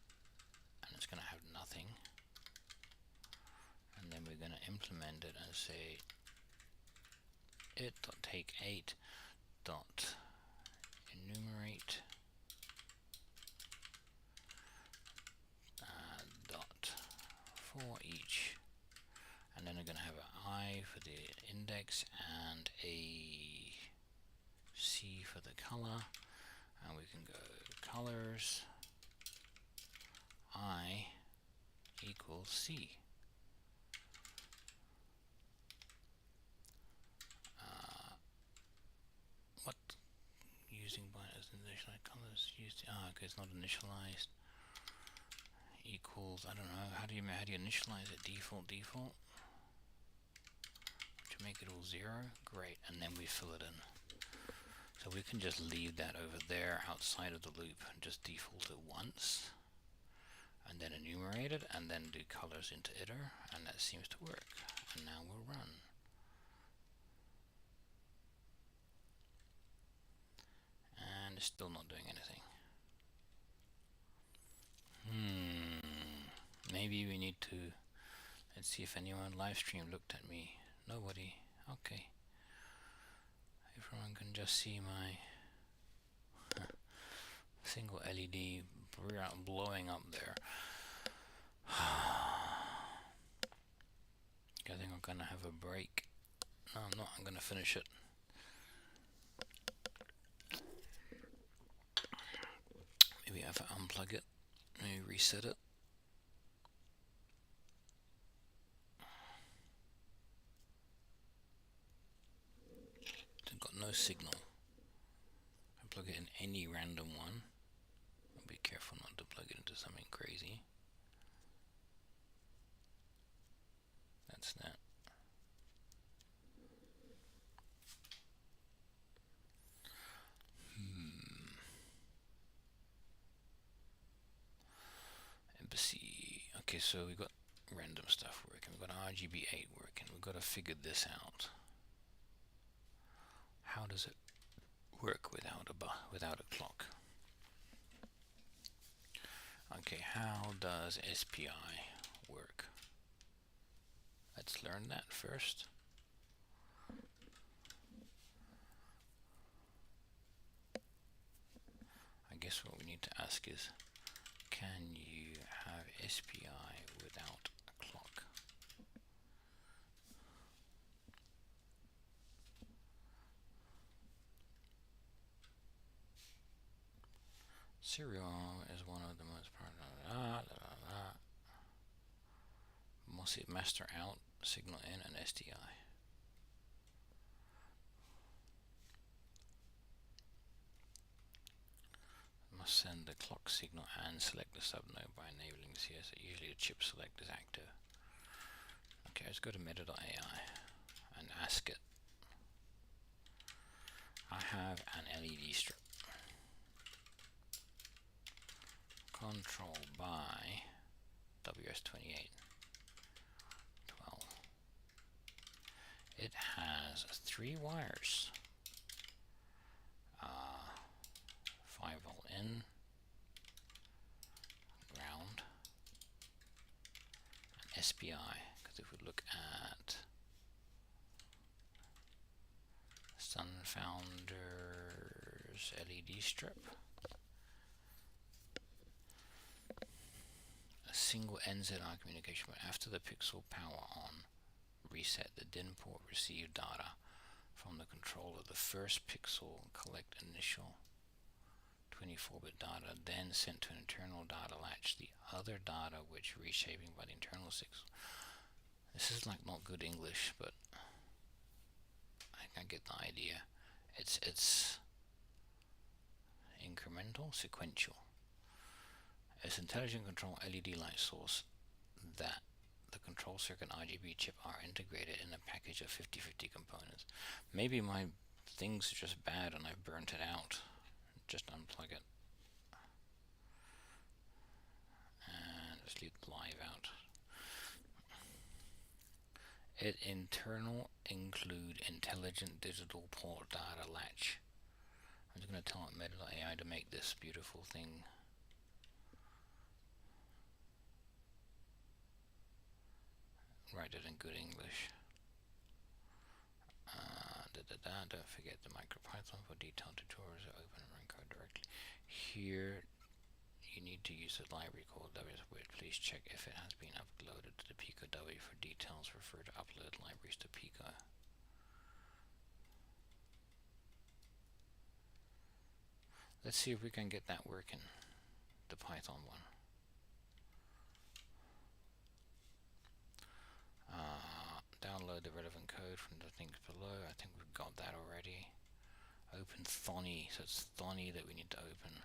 And it's going to have nothing. And then we're going to implement it and say it.take 8 dot enumerate dot for each, and then we're going to have an I for the index and a C for the color, and we can go colors I equals C. What using by as initialized colors used? Okay, it's not initialized. Equals, I don't know. How do you initialize it? Default. To make it all 0. Great, and then we fill it in. So we can just leave that over there outside of the loop and just default it once, and then enumerate it, and then do colors into iter, and that seems to work. And now we'll run. And it's still not doing anything. Maybe we need to, let's see if anyone live stream looked at me. Nobody. Okay. Everyone can just see my single LED blowing up there. I think I'm gonna have a break. No, I'm not. I'm gonna finish it. Maybe I have to unplug it. Maybe reset it. It's got no signal. I plug it in any random one. I'll be careful not to plug it into something crazy. That's that. Embassy. Okay, so we got random stuff working. We've got RGB8 working. We've got to figure this out. How does it work without a clock? Okay, how does SPI work? Let's learn that first. I guess what we need to ask is, can you have SPI without a clock? Serial is one of the most master out, signal in, and STI. Must send the clock signal and select the subnode by enabling CS. Usually the chip select is active. Okay, let's go to meta.ai and ask it. I have an LED strip. Control by WS28 12. It has 3 wires, 5 volt in, SPI, because if we look at Sunfounders LED strip, a single NZR communication, but after the pixel power on reset, the DIN port receive data from the controller. The first pixel collect initial 24-bit data, then sent to an internal data latch. The other data which reshaping by the internal 6. This is like not good English, but I get the idea. It's incremental, sequential. It's intelligent control LED light source that the control circuit RGB chip are integrated in a package of 50/50 components. Maybe my things are just bad and I've burnt it out. Just unplug it. And let's leave the live out. It internal include intelligent digital port data latch. I'm just going to tell Meta.ai to make this beautiful thing. Write it in good English. Don't forget the MicroPython for detailed tutorials are open and run code directly. Here you need to use the library called WSWIT. Please check if it has been uploaded to the Pico W. For details, refer to upload libraries to Pico. Let's see if we can get that working, the Python one. Download the relevant code from the links below. I think we've got that already. Open Thonny, so it's Thonny that we need to open.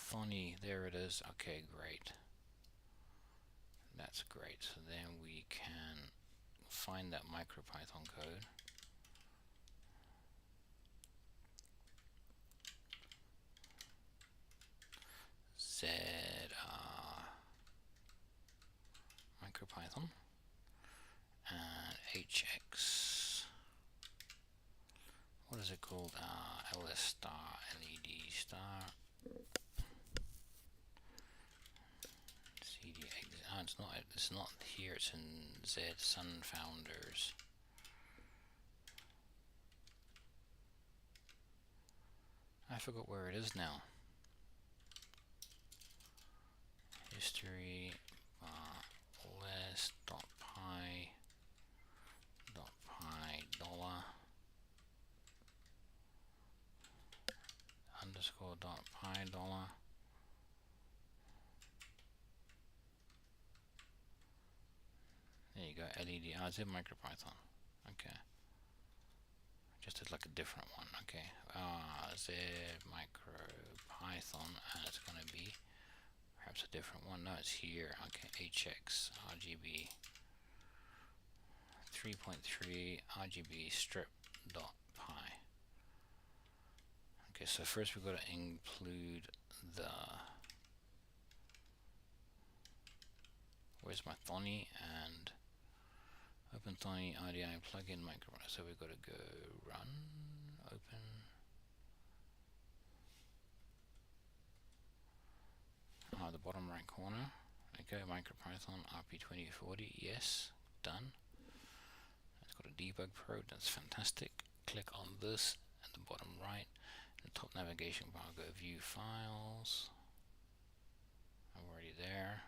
Thonny, there it is. Okay, great. That's great. So then we can find that MicroPython code. MicroPython and HX. What is it called? LS star, LED star. CDX. It's not here. It's in Z Sunfounders. I forgot where it is now. History less.py dollar underscore .py dollar. There you go, LED. Oh, it's in MicroPython. Okay. Just did like a different one. Okay. Z MicroPython, and it's gonna be perhaps a different one. No, it's here. Okay. HX RGB 3.3 RGB strip.py. Okay, so first we've got to include the, where's my Thonny, and open Thonny IDI plugin micro. So we've got to go run, open. The bottom right corner. Okay, MicroPython RP2040. Yes, done. It's got a debug probe. That's fantastic. Click on this at the bottom right. In the top navigation bar, go view files. I'm already there.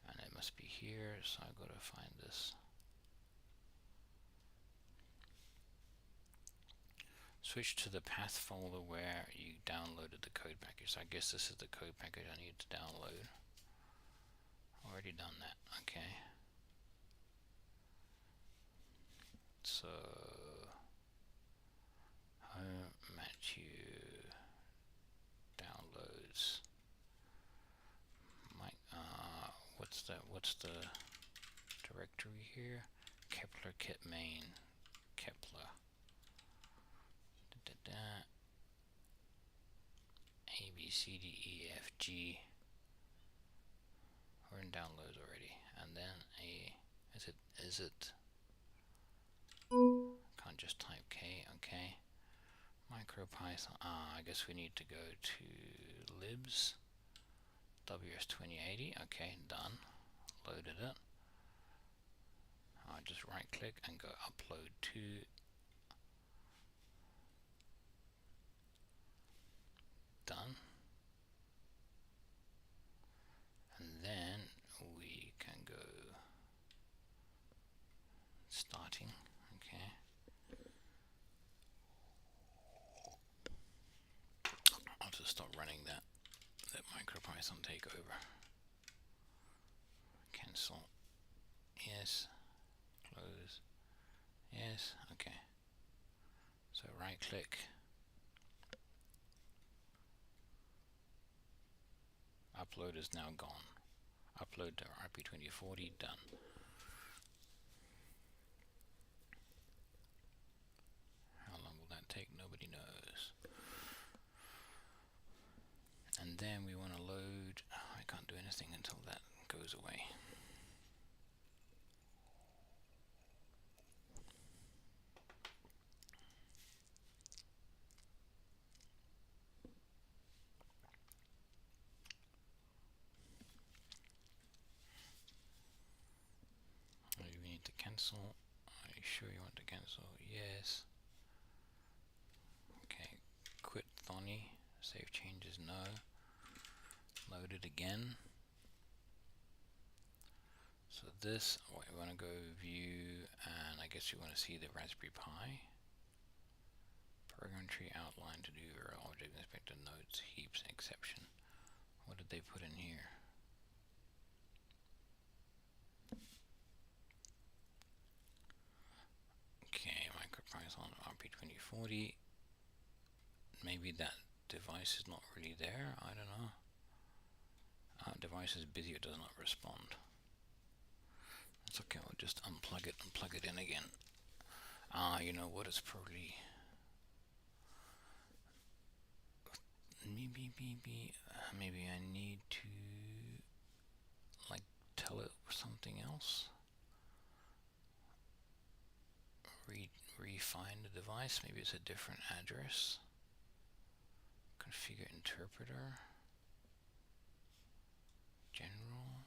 And it must be here, so I've got to find this. Switch to the path folder where you downloaded the code package. So I guess this is the code package I need to download. Already done that. Okay. So home Matthew downloads. What's the directory here? Kepler kit main. Kepler. A B C D E F G. We're in downloads already, and then is it can't just type K. Okay, MicroPython. I guess we need to go to libs WS2080. Okay, done. Loaded it. I just right click and go upload to. Done. And then we can go starting. Okay. I'll just stop running that MicroPython takeover. Cancel. Yes. Close. Yes. Okay. So right click. Upload is now gone. Upload to RP2040. Done. How long will that take? Nobody knows. And then we want to load. I can't do anything until that goes away. We need to cancel. Are you sure you want to cancel? Yes. Okay. Quit Thonny. Save changes. No. Load it again. So this, we want to go view, and I guess you want to see the Raspberry Pi. Program tree outline to do your object inspector notes, heaps, exception. What did they put in here? Okay, MicroPython RP2040. Maybe that device is not really there. I don't know. Device is busy, it does not respond. It's okay, I'll just unplug it and plug it in again. You know what, it's probably maybe I need to like tell it something else. Refine the device, maybe it's a different address. Configure interpreter. General.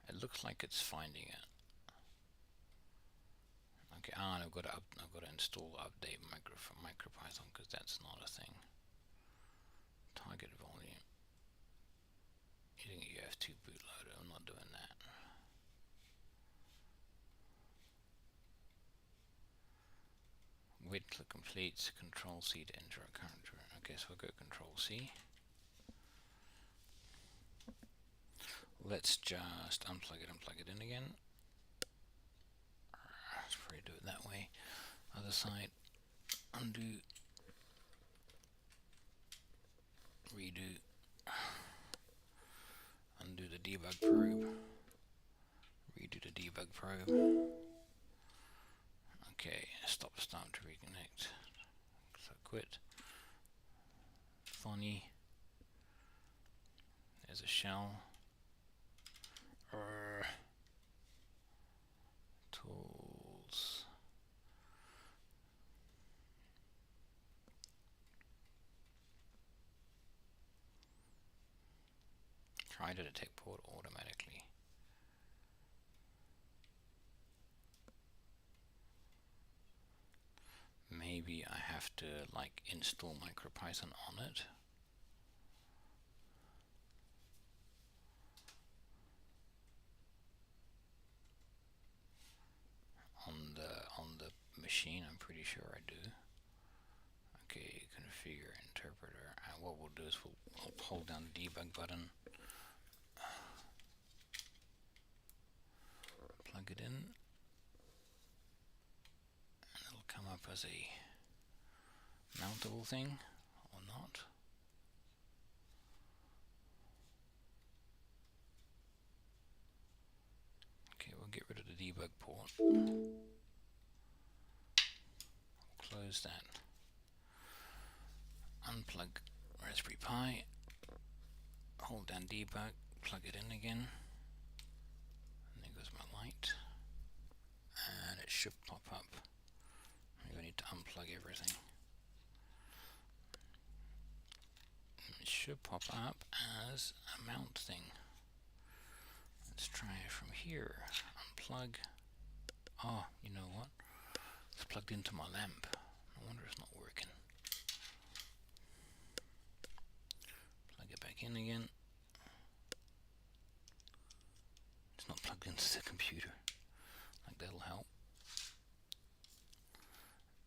It looks like it's finding it. Okay, and I've got to install update MicroPython because that's not a thing. Target volume. Using a UF2 bootloader. I'm not doing that. Wait till it completes. Control C to enter a character. Okay, so we'll go Control C. Let's just unplug it in again. Let's probably do it that way. Other side. Undo. Redo. Undo the debug probe. Redo the debug probe. Okay, stop, start to reconnect. So quit. Funny. There's a shell. Tools. Try to detect port automatically. Maybe I have to like install MicroPython on it. On the machine, I'm pretty sure I do. Okay, configure interpreter, and what we'll do is we'll hold down the debug button, plug it in, and it'll come up as a mountable thing or not. Okay, we'll get rid of the debug port. Close that. Unplug Raspberry Pi. Hold down debug. Plug it in again. And there goes my light. And it should pop up. Maybe I need to unplug everything. It should pop up as a mount thing. Let's try it from here. Unplug. Oh, you know what? It's plugged into my lamp. No wonder it's not working. Plug it back in again. It's not plugged into the computer. Like, that'll help.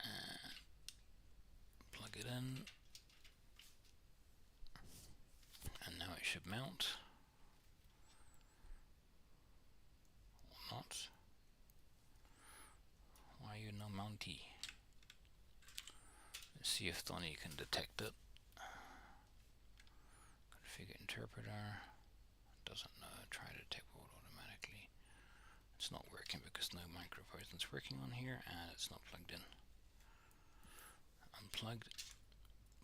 And plug it in. And now it should mount. Or not. Why are you no mountie? Let's see if Donnie can detect it. Configure interpreter. Doesn't know. Try to detect board automatically. It's not working because no MicroPython's working on here and it's not plugged in. Unplugged.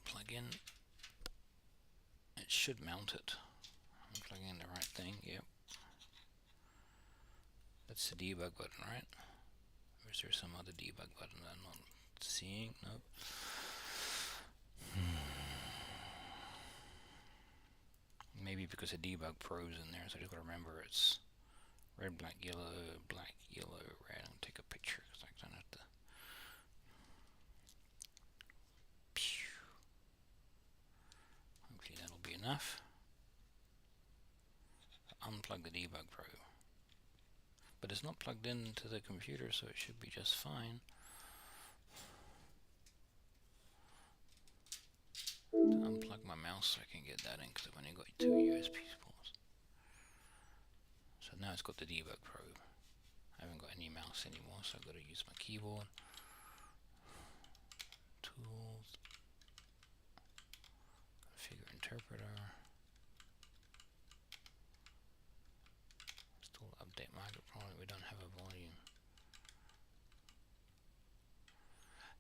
Plug in. It should mount it. I'm plugging in the right thing. Yep. That's the debug button, right? Or is there some other debug button that I'm not seeing? Nope. Maybe because the debug pro's in there, so I just gotta remember it's red, black, yellow, red. I'm gonna take a picture because I don't have to. Hopefully that'll be enough. Unplug the debug pro. But it's not plugged into the computer, so it should be just fine. To unplug my mouse so I can get that in, because I've only got 2 USB ports. So now it's got the debug probe. I haven't got any mouse anymore, so I've got to use my keyboard. Tools. Configure interpreter. Still update microphone. We don't have a volume.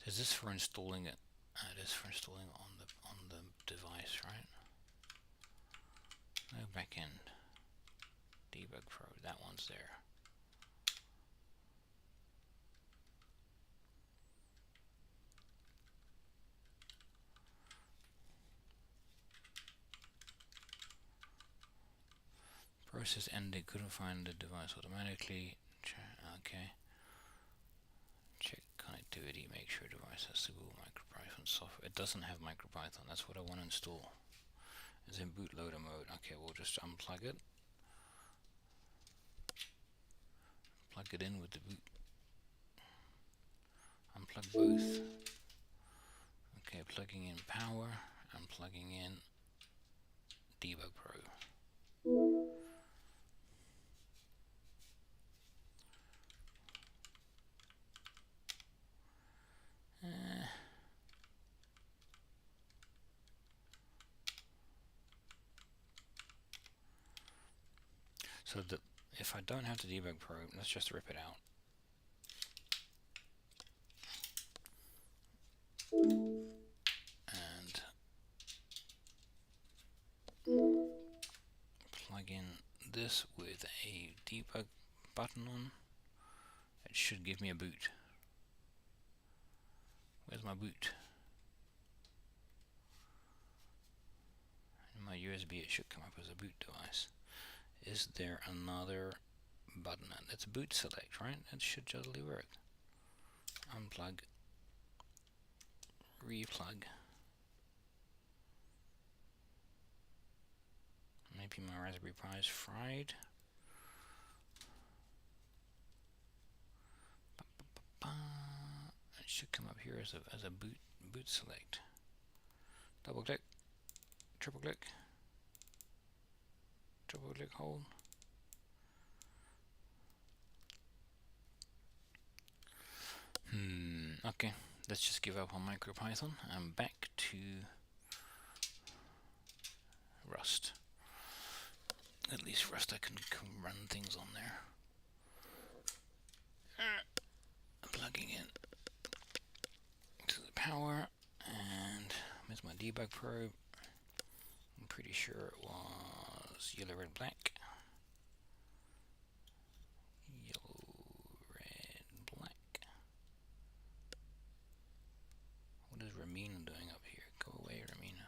Is this for installing it? It is for installing on the device, right? No backend. Debug Pro. That one's there. Process ended. Couldn't find the device automatically. Okay. Check connectivity. Make sure device has suitable MicroPython software. It doesn't have MicroPython. That's what I want to install. It's in bootloader mode. Okay, we'll just unplug it. Plug it in with the boot. Unplug both. Okay, plugging in power and plugging in Debug Pro. So if I don't have the Debug Pro, let's just rip it out. And plug in this with a debug button on. It should give me a boot. Where's my boot? In my USB it should come up as a boot device. Is there another button? That's boot select, right? That should totally work. Unplug. Replug. Maybe my Raspberry Pi is fried. It should come up here as a boot select. Double click, triple click, hold. Okay, let's just give up on MicroPython and back to Rust. At least Rust I can run things on there. Plugging in to the power, and there's my debug probe. I'm pretty sure it was yellow, red, black. Yellow, red, black. What is Ramina doing up here? Go away, Ramina.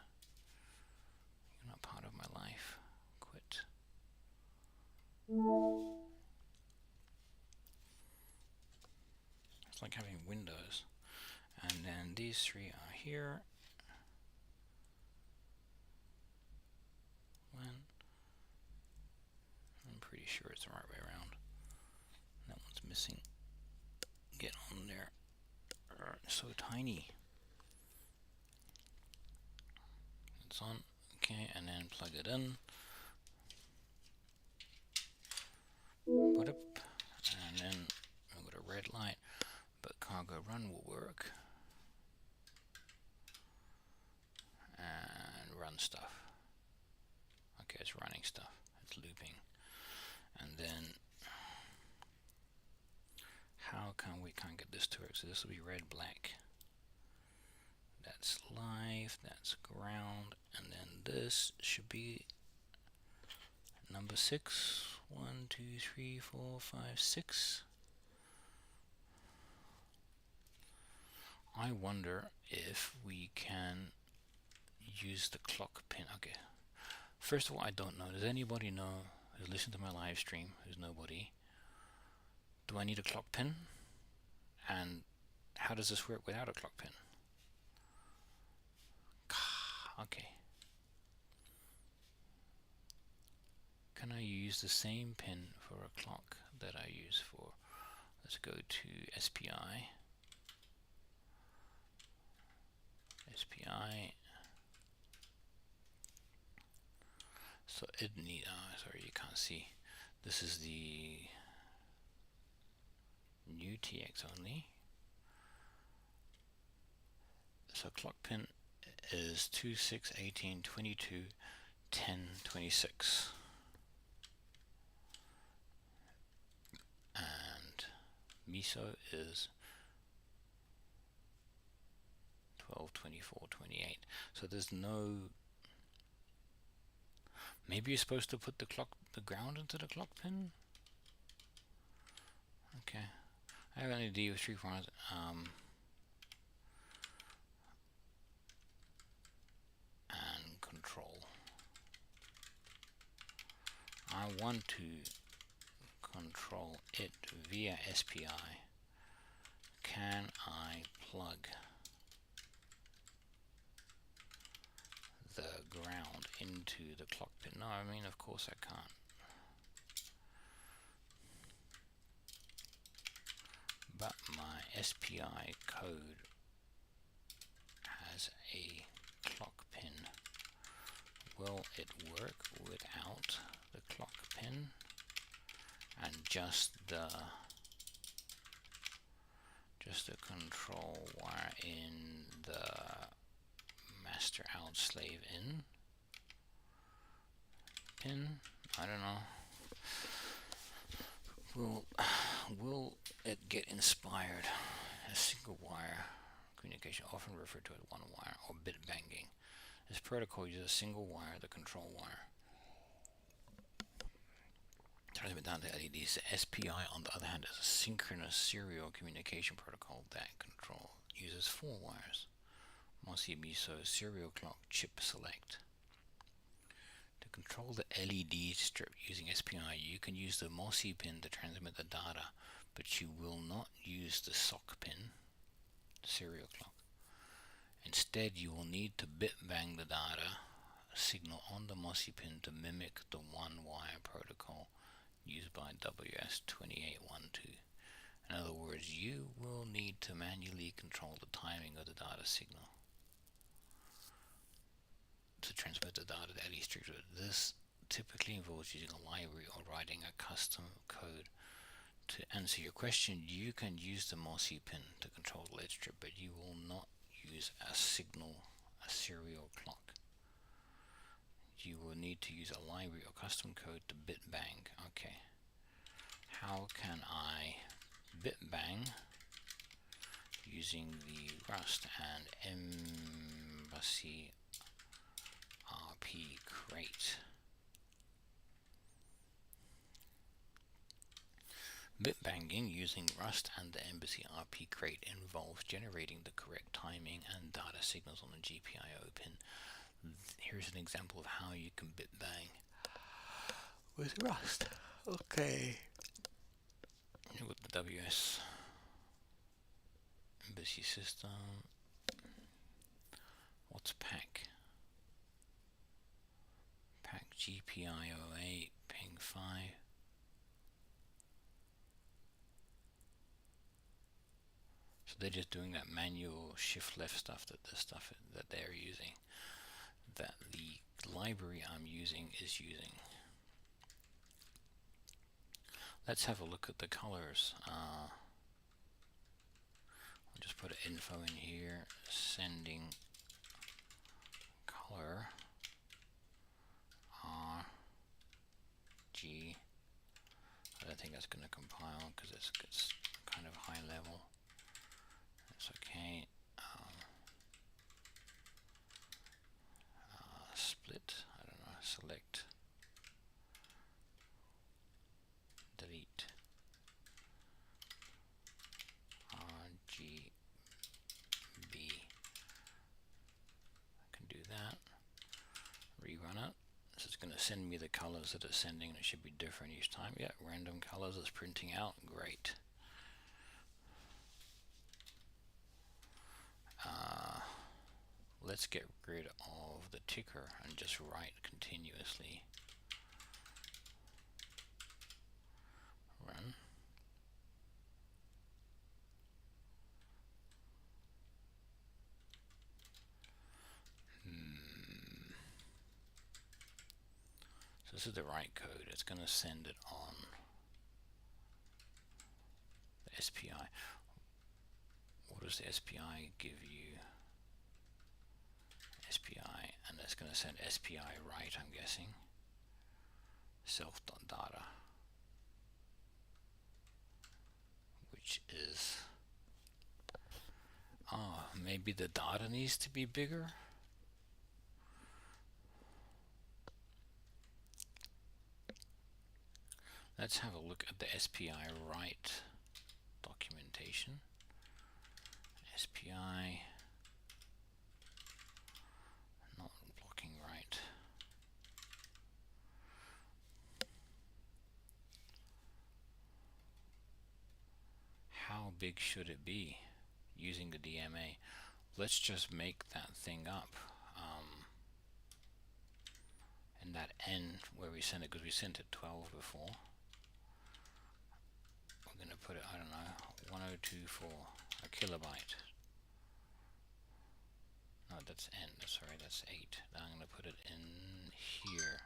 like having windows. And then these three are here. I'm pretty sure it's the right way around. That one's missing. Get on there. So tiny. It's on. Okay, and then plug it in. Put up. And then we've got a red light, but cargo run will work. And run stuff. Okay, it's running stuff. It's looping. And then how can we can't get this to work? So this will be red, black. That's live, that's ground, and then this should be number 6. 1, 2, 3, 4, 5, 6. I wonder if we can use the clock pin. Okay, first of all, I don't know. Does anybody know who's listening to my live stream? Who's nobody? Do I need a clock pin? And how does this work without a clock pin? Okay. Can I use the same pin for a clock that I use for? Let's go to SPI. SPI. So it need. Sorry, you can't see. This is the new TX only. So clock pin is 26, 18, 22, 10, 26. And MISO is 12, 24, 28. So there's no. Maybe you're supposed to put the ground into the clock pin. Okay, I have an idea with 3 wires. And control. I want to control it via SPI. Can I plug the ground into the clock pin? No, I mean, of course I can't. But my SPI code has a clock pin. Will it work without the clock pin and just the control wire in the master out slave in pin? I don't know. Will it get inspired? A single wire communication, often referred to as one wire or bit banging. This protocol uses a single wire, the control wire. Transmit down to LEDs. The SPI, on the other hand, is a synchronous serial communication protocol that uses 4 wires. MOSI MISO serial clock chip select. To control the LED strip using SPI, you can use the MOSI pin to transmit the data, but you will not use the SOC pin, serial clock. Instead, you will need to bit bang the data signal on the MOSI pin to mimic the one-wire protocol used by WS2812. In other words, you will need to manually control the timing of the data signal to transmit the data to LED strip. This typically involves using a library or writing a custom code. To answer your question, you can use the MOSI pin to control the LED strip, but you will not use a serial clock. You will need to use a library or custom code to bit bang. Okay. How can I bit bang using the Rust and Embassy RP crate? Bit banging using Rust and the Embassy RP crate involves generating the correct timing and data signals on the GPIO pin. Here's an example of how you can bit bang with Rust. Okay. With the WS Legacy system. What's pack? Pack GPIO8, ping 5. So they're just doing that manual shift left stuff, that they're using, that the library I'm using is using. Let's have a look at the colors. I'll just put an info in here, sending color R G. I don't think that's going to compile because it's kind of high level. That's okay. Split. I don't know. Select. Delete. RGB. I can do that. Rerun it. So it's going to send me the colors that it's sending. It should be different each time. Yeah, random colors it's printing out. Great. Let's get rid of the ticker and just write continuously. Run. So this is the right code. It's going to send it on the SPI. What does the SPI give you? SPI, and it's going to send SPI right, I'm guessing. Self.data, which is, maybe the data needs to be bigger. Let's have a look at the SPI right documentation. SPI not blocking right. How big should it be using the DMA? Let's just make that thing up. And that N where we sent it, because we sent it 12 before. We're going to put it, I don't know, 1024, a kilobyte. No, that's N, sorry, that's 8. Now I'm going to put it in here.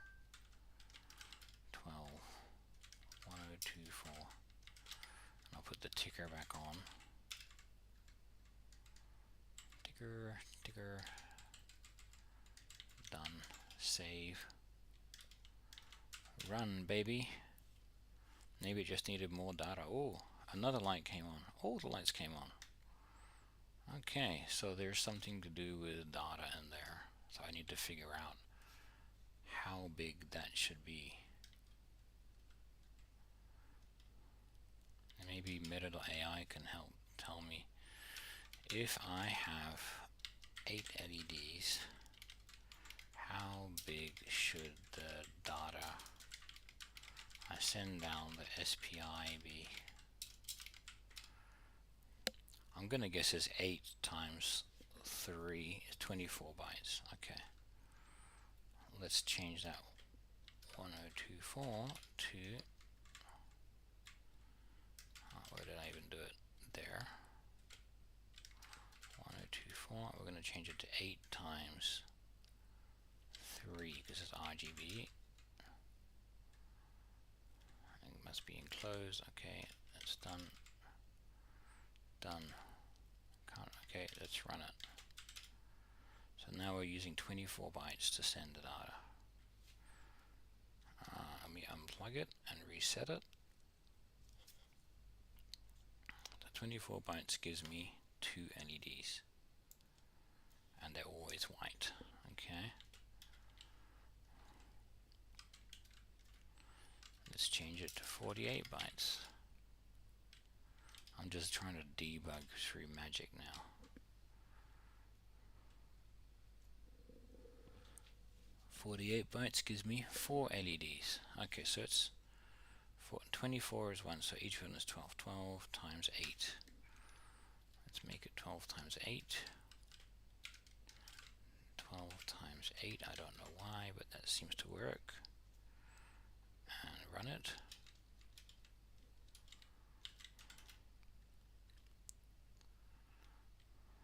12, 1024. And I'll put the ticker back on. Ticker, done, save. Run, baby. Maybe it just needed more data. Oh, another light came on. All the lights came on. Okay, so there's something to do with data in there. So I need to figure out how big that should be. And maybe Meta.ai can help tell me. If I have 8 LEDs, how big should the data I send down the SPI be? I'm gonna guess it's 8 times 3 is 24 bytes. Okay. Let's change that 1024 to, where did I even do it? There. 1024. We're gonna change it to 8 times 3 because it's RGB. It must be enclosed. Okay, that's done. Done. Okay, let's run it. So now we're using 24 bytes to send the data. Let me unplug it and reset it. The 24 bytes gives me 2 LEDs. And they're always white. Okay. Let's change it to 48 bytes. I'm just trying to debug through Magic now. 48 bytes gives me 4 LEDs. Okay, so it's 24 is 1, so each one is 12. 12 times 8. Let's make it 12 times 8. 12 times 8, I don't know why, but that seems to work. And run it.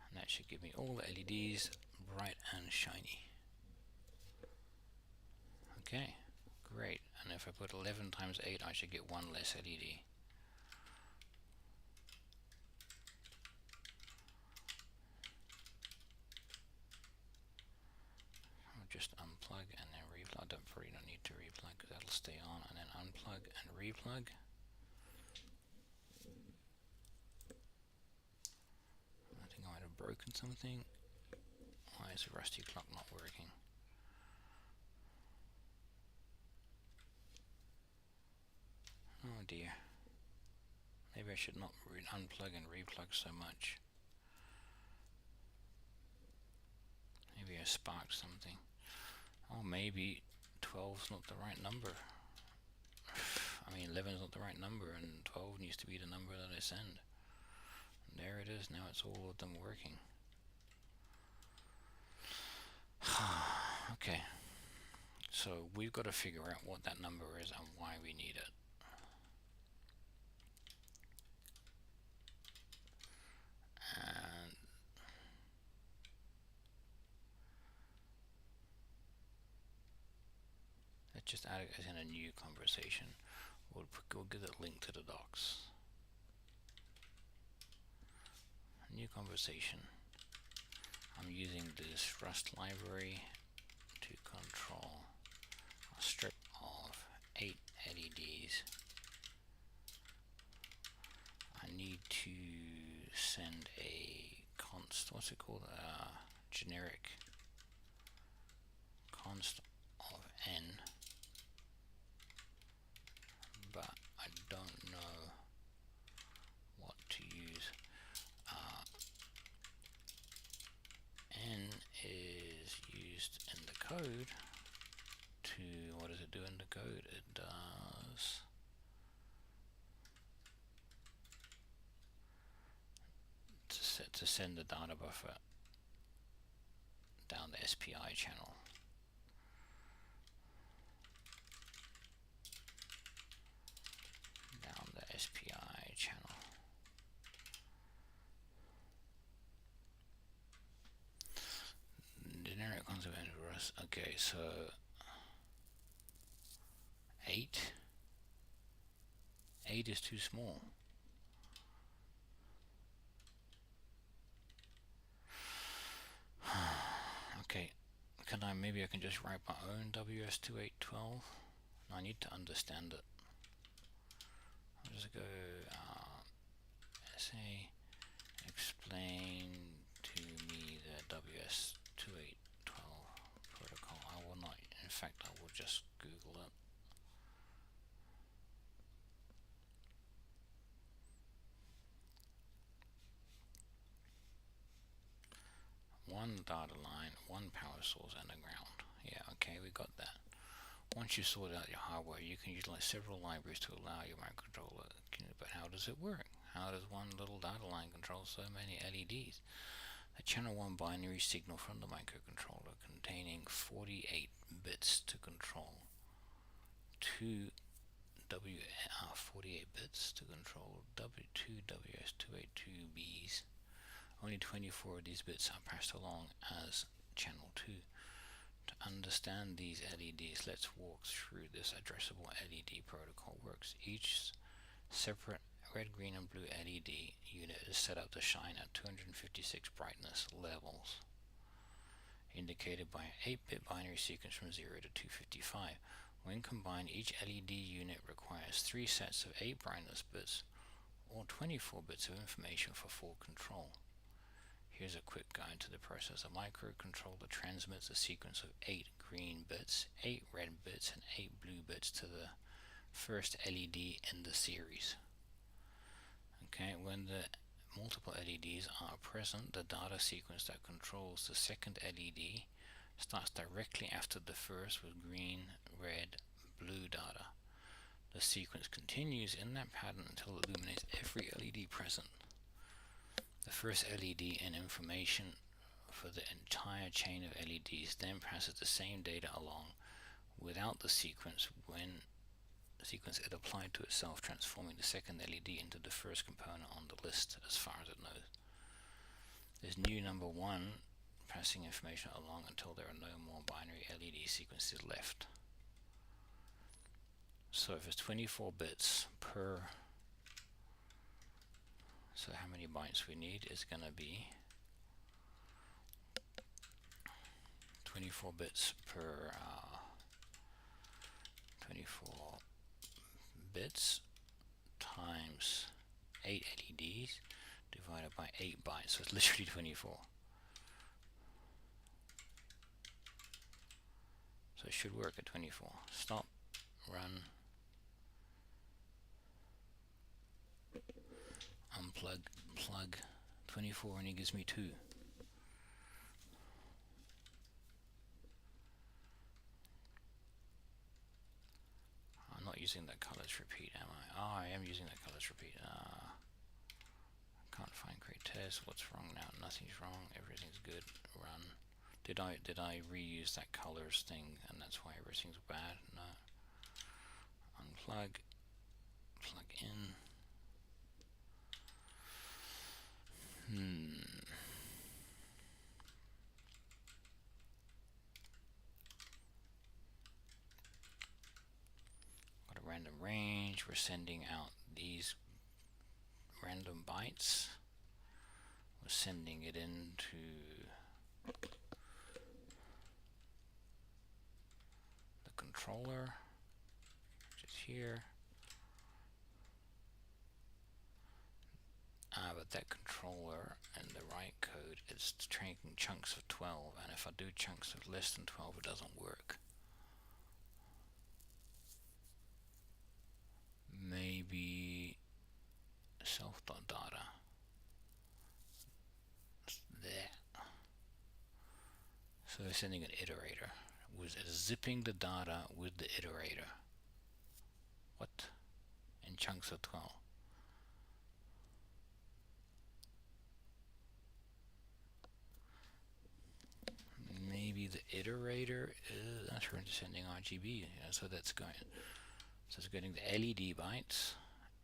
And that should give me all the LEDs bright and shiny. Okay, great. And if I put 11 times 8, I should get one less LED. I'll just unplug and then replug. I probably don't need to replug because that'll stay on, and then unplug and replug. I think I might have broken something. Why is the rusty clock not working? Oh dear. Maybe I should not unplug and replug so much. Maybe I sparked something. Oh, maybe 12's not the right number. I mean, 11's not the right number, and 12 needs to be the number that I send. And there it is. Now it's all of them working. Okay. So we've got to figure out what that number is and why we need it. And let's just add it as in a new conversation. We'll give it a link to the docs. New conversation. I'm using this Rust library to control a strip of 8 LEDs. I need to send a const, what's it called? Generic const of n, but I don't know what to use. N is used in the code to, what does it do in the code? It does to send the data buffer down the SPI channel. Down the SPI channel. Generic concept of Rust. Okay, so 8. 8 is too small. Okay, maybe I can just write my own WS2812. I need to understand it. I'll just go say explain to me the WS2812 protocol. I will not, in fact I will just Google it. One data line, one power source and a ground. Yeah, okay, we got that. Once you sort out your hardware, you can utilize several libraries to allow your microcontroller. But how does it work? How does one little data line control so many LEDs? A channel 1 binary signal from the microcontroller containing 48 bits to control 48 bits to control W2 WS282Bs. Only 24 of these bits are passed along as channel 2. To understand these LEDs, let's walk through this addressable LED protocol works. Each separate red, green and blue LED unit is set up to shine at 256 brightness levels, indicated by an 8-bit binary sequence from 0 to 255. When combined, each LED unit requires 3 sets of 8 brightness bits or 24 bits of information for full control. Here's a quick guide to the process. A microcontroller transmits a sequence of 8 green bits, 8 red bits, and 8 blue bits to the first LED in the series. Okay, when the multiple LEDs are present, the data sequence that controls the second LED starts directly after the first with green, red, blue data. The sequence continues in that pattern until it illuminates every LED present. The first LED and information for the entire chain of LEDs then passes the same data along without the sequence it applied to itself, transforming the second LED into the first component on the list as far as it knows. There's new number 1 passing information along until there are no more binary LED sequences left. So if it's 24 bits per, so how many bytes we need is going to be 24 bits per 24 bits times 8 LEDs divided by 8 bytes, so it's literally 24. So it should work at 24. Stop, run, unplug, plug 24, and it gives me 2. I'm not using that colors repeat, am I? Oh, I am using that colors repeat. Can't find create test. What's wrong now? Nothing's wrong. Everything's good. Run. Did I reuse that colors thing and that's why everything's bad? No. Unplug. Plug in. Got a random range. We're sending out these random bytes. We're sending it into the controller, which is here. But that controller and the write code is taking chunks of 12, and if I do chunks of less than 12, it doesn't work. Maybe self.data. There. So they're sending an iterator. Was zipping the data with the iterator. What? In chunks of 12. Maybe the iterator is sending RGB, so that's going. So it's getting the LED bytes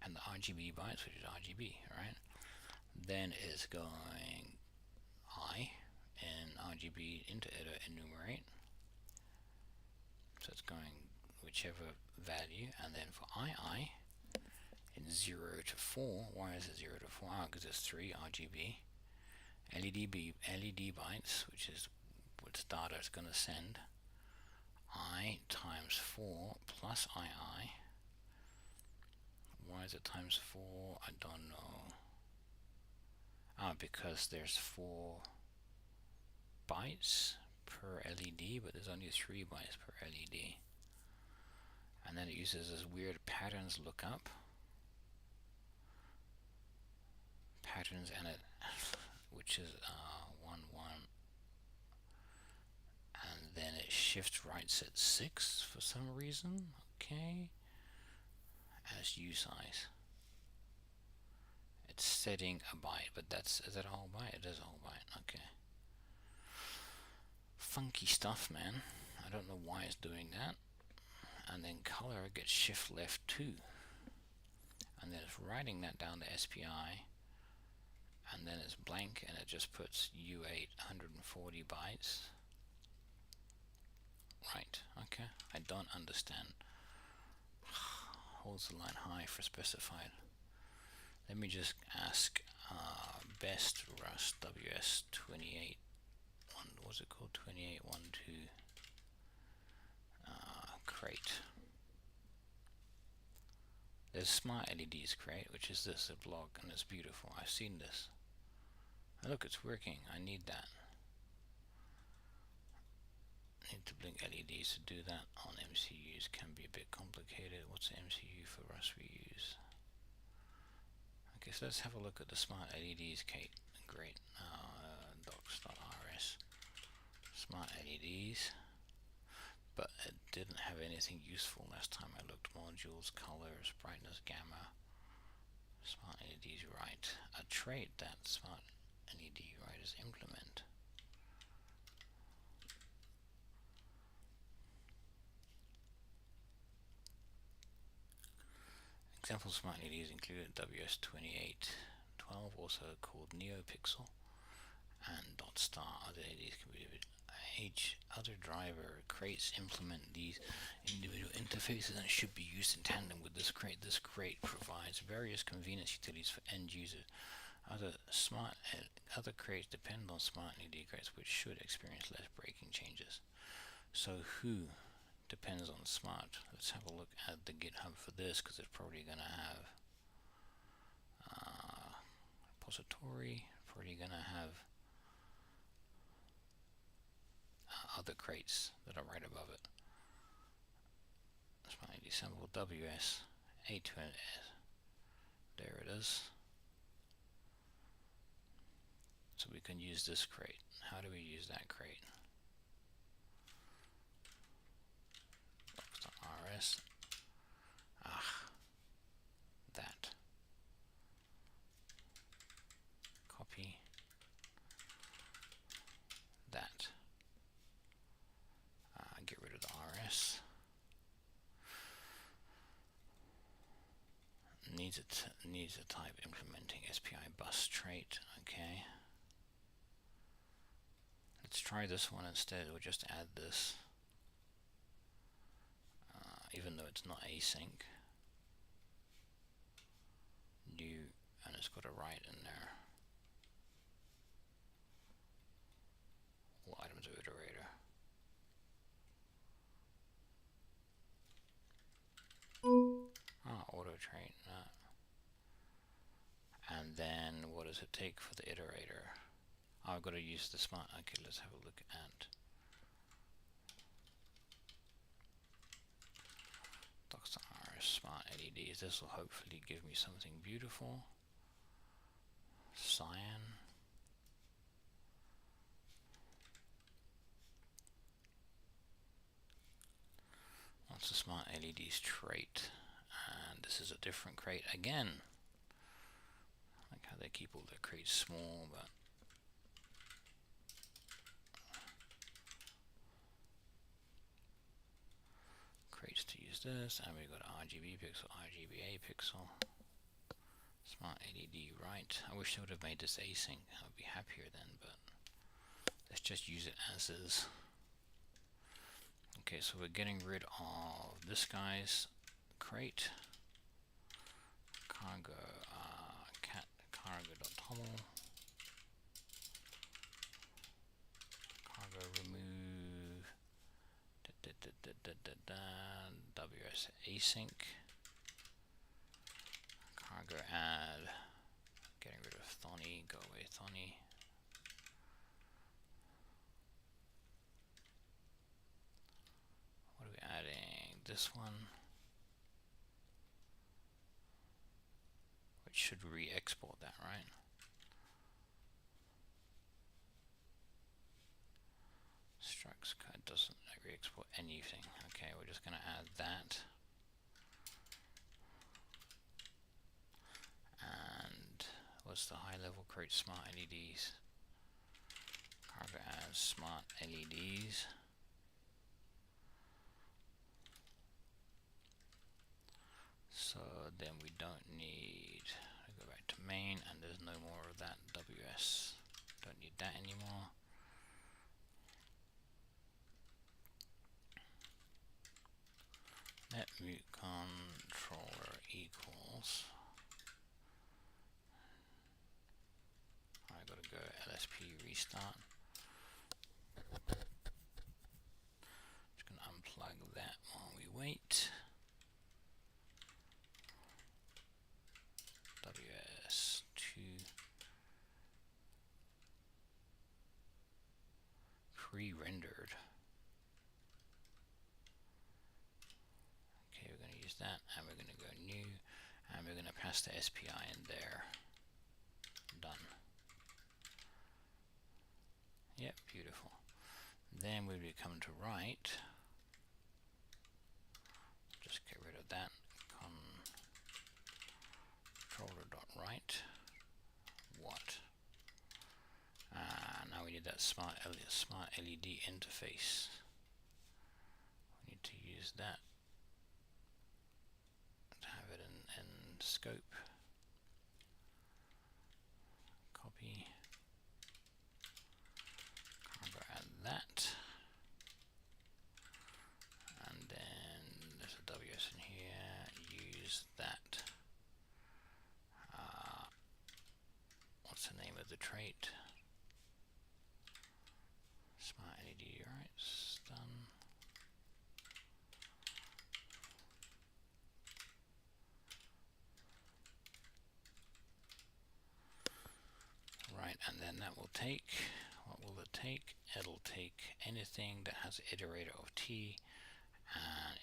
and the RGB bytes, which is RGB, right? Then it's going I and RGB into enumerate. So it's going whichever value, and then for II in 0 to 4. Why is it 0 to 4? Because it's 3 RGB. LED bytes, which is what data is going to send. I times 4 plus II. Why is it times 4? I don't know. Because there's 4 bytes per LED, but there's only 3 bytes per LED. And then it uses this weird patterns lookup. Patterns and it, which is 1 1. And then it shift writes at 6 for some reason. Okay. As U size. It's setting a byte, but is that a whole byte? It is a whole byte. Okay. Funky stuff, man. I don't know why it's doing that. And then color gets shift left 2. And then it's writing that down to SPI. And then it's blank and it just puts U8 140 bytes. Right, okay. I don't understand. Holds the line high for specified. Let me just ask best Rust WS28 what's it called? 2812 crate. There's Smart LEDs crate, which is this, a blog, and it's beautiful. I've seen this. And look, it's working. I need that. Need to blink LEDs to do that on MCUs can be a bit complicated. What's the MCU for Rust we use? Okay, so let's have a look at the Smart LEDs, Kate. Great. Docs.rs. Smart LEDs. But it didn't have anything useful last time I looked. Modules, colors, brightness, gamma. Smart LEDs, right. A trait that Smart LED writers implement. Example smart LEDs included WS2812, also called NeoPixel, and DotStar. Other LEDs can be each other driver crates implement these individual interfaces and should be used in tandem with this crate. This crate provides various convenience utilities for end users. Other crates depend on smart LED crates, which should experience less braking changes. So who depends on smart? Let's have a look at the GitHub for this, because it's probably going to have repository, probably going to have other crates that are right above it. Smart LED symbol WS820S. There it is. So we can use this crate. How do we use that crate? RS. That. Copy. That. Get rid of the RS. Needs a type implementing SPI bus trait. Okay. Let's try this one instead. We'll just add this, even though it's not async. New, and it's got a write in there. All items of iterator. Auto trait. And then what does it take for the iterator? I've got to use the smart. Okay, let's have a look at DocStar smart LEDs. This will hopefully give me something beautiful. Cyan. What's the smart LEDs trait? And this is a different crate again. I like how they keep all their crates small, but crates to use this, and we've got RGB pixel, RGBA pixel, smart LED right. I wish I would have made this async. I would be happier then, but let's just use it as is. Okay, so we're getting rid of this guy's crate. Cargo cat cargo.toml. Cargo remove WS async. Cargo add. Getting rid of Thonny. Go away Thonny. What are we adding? This one, which should re-export that, right? Structs code doesn't re-export anything. Okay, we're just going to add that. And what's the high level crate? Smart LEDs. Cargo as smart LEDs. So then we don't need, I go back to main, and there's no more of that WS. Don't need that anymore. Net mute controller equals. I gotta go LSP restart. Just gonna unplug that while we wait. WS2 pre-rendered. Okay, we're going to use that, and we're going to go new, and we're going to pass the SPI in there. Done. Yep, beautiful. Then when we come to write, just get rid of that. Controller.write what that smart LED interface. We need to use that to have it in scope. Copy. Cargo add that. And then there's a WS in here. Use that. What's the name of the trait? Smart LED, right? It's done. Right, and then that will take, what will it take? It'll take anything that has an iterator of T, and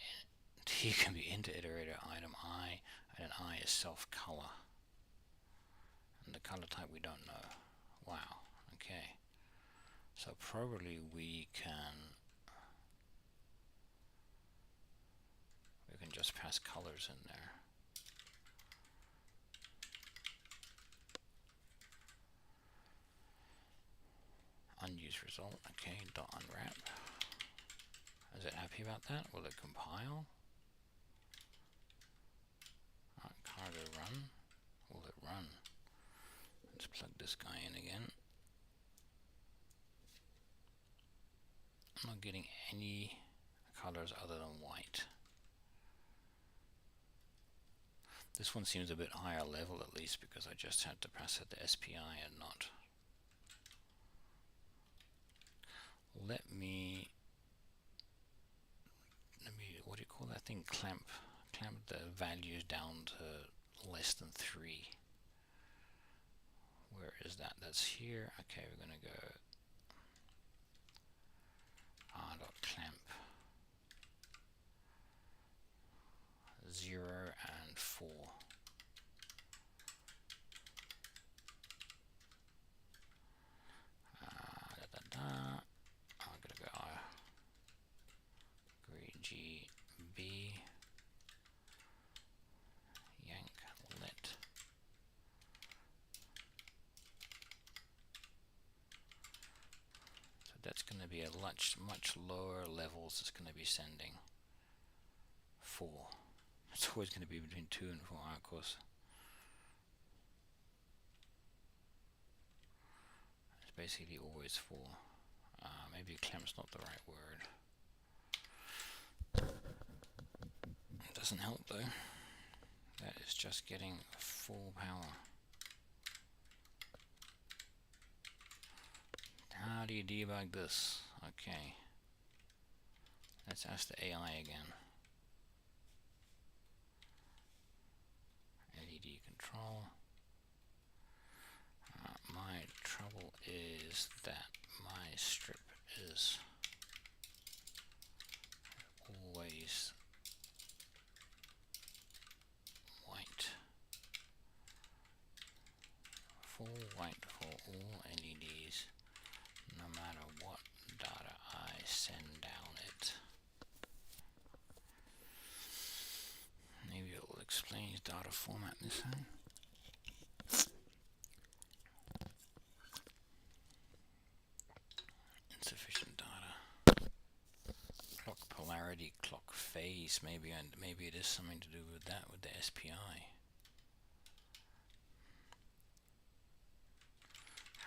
T can be into iterator item I, and an I is self color. And the color type we don't know. Wow, okay. So probably we can just pass colors in there. Unused result, okay, dot unwrap. Is it happy about that? Will it compile? Cargo run. Will it run? Let's plug this guy in again. I'm not getting any colors other than white. This one seems a bit higher level, at least because I just had to pass it the SPI and not. Let me, what do you call that thing? Clamp the values down to less than 3. Where is that? That's here. Okay, we're gonna go r.clamp 0 and 4. I'm gonna go GB yank let. So that's going to be a much lower levels. It's going to be sending 4. It's always going to be between 2 and 4, of course. It's basically always 4. Maybe clamp's not the right word. It doesn't help though. That is just getting full power. How do you debug this? Okay. Let's ask the AI again. LED control. My trouble is that my strip is always white. Full white for all LEDs, no matter what data I send down it. Maybe it will explain data format this time. Insufficient data. Clock polarity, clock phase. Maybe it is something to do with that, with the SPI.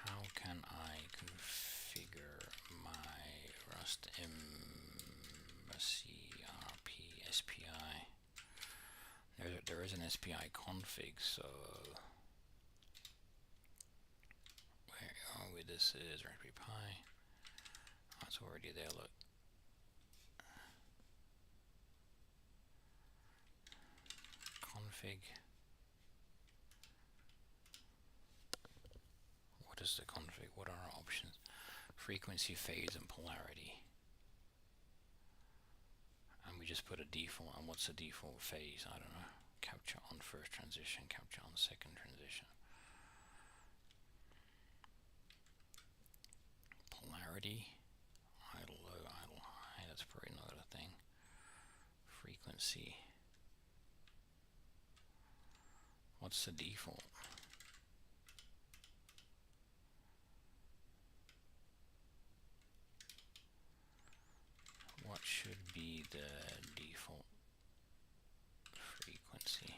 How can I configure my Rust Embassy RP SPI? There is an SPI config, so where are we? This is Raspberry Pi. Oh, it's already there, look. Config. What is the config? What are our options? Frequency, phase, and polarity. And we just put a default. And what's the default phase? I don't know. Capture on first transition, capture on second transition. Polarity, idle low, idle high. That's probably not a thing. Frequency. What's the default? be the default frequency.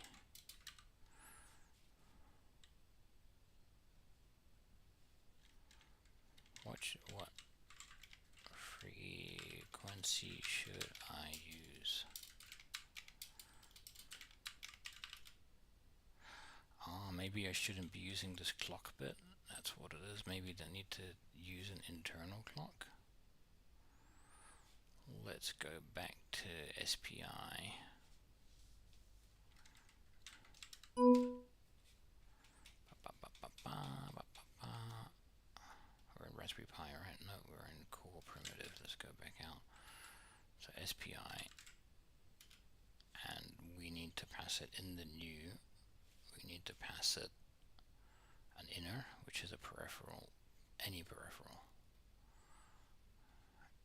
What frequency should I use? Maybe I shouldn't be using this clock bit. That's what it is. Maybe they need to use an internal clock. Let's go back to SPI. We're in Raspberry Pi, right? No, we're in core primitive. Let's go back out. So SPI, and we need to pass it in the new. We need to pass it an inner, which is a peripheral, any peripheral,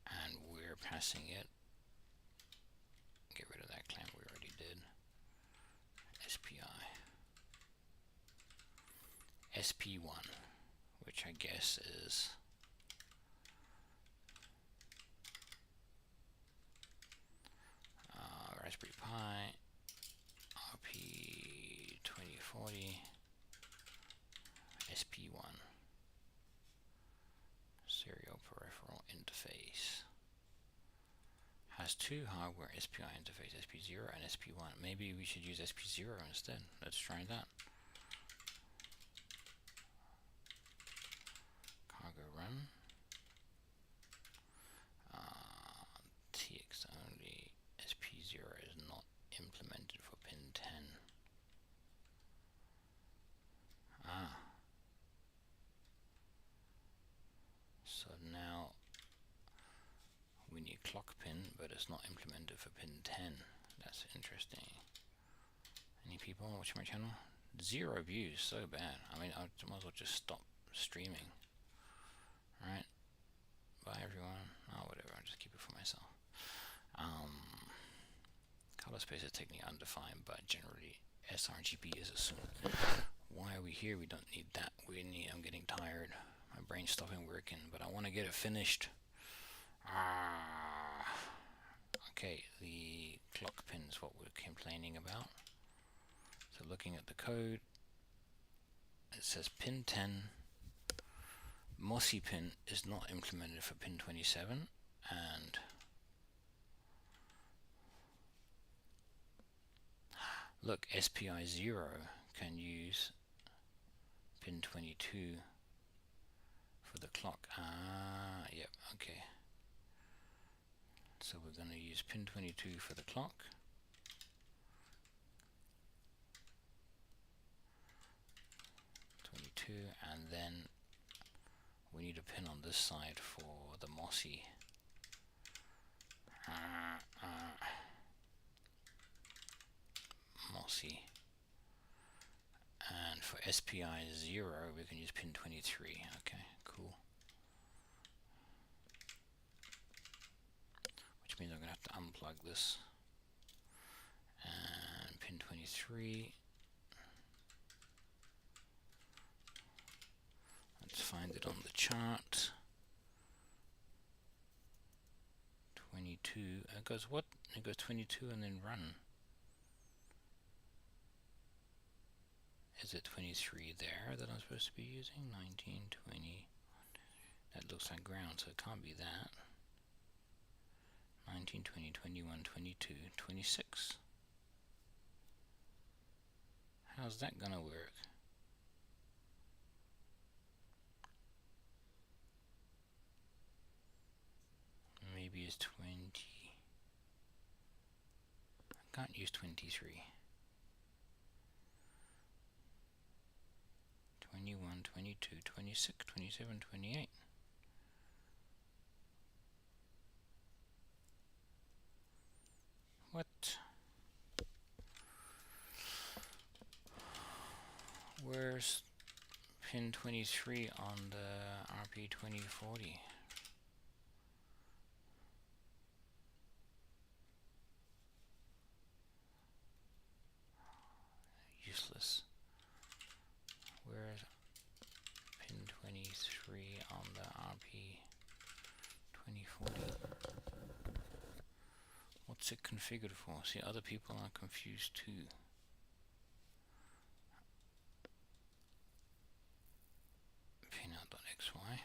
and we're passing it. Get rid of that clamp we already did. SPI. SP1, which I guess is Raspberry Pi RP2040 SP1 serial peripheral interface. Has two hardware SPI interface, SP0 and SP1. Maybe we should use SP0 instead. Let's try that. Cargo run. TX only. SP0 is not implemented for pin 10. So now we need clock pin, but it's not implemented for pin 10. That's interesting. Any people watching my channel? 0 views, so bad. I mean, I might as well just stop streaming. Right? Bye everyone. Oh, whatever, I'll just keep it for myself. Color space is technically undefined, but generally sRGB is assumed. Why are we here? We don't need that. I'm getting tired. My brain's stopping working, but I want to get it finished. Okay, the clock pin is what we're complaining about. So looking at the code, it says pin 10. MOSI pin is not implemented for pin 27, and look, SPI 0 can use pin 22 for the clock. Yep, okay. So we're going to use pin 22 for the clock. And then we need a pin on this side for the MOSI. MOSI. And for SPI 0, we can use pin 23. Okay, cool. Which means I'm going to have to unplug this. And pin 23. Let's find it on the chart. 22. It goes what? It goes 22 and then run. Is it 23 there that I'm supposed to be using? 19, 20. That looks like ground, so it can't be that. 19, 20, 21, 22, 26. How's that gonna work? Maybe it's 20. I can't use 23. 21, 22, 26, 27, 28. What? Where's pin 23 on the RP2040? Useless. Where's pin 23 on the RP2040? configured for? See, other people are confused too. Pinout.xy.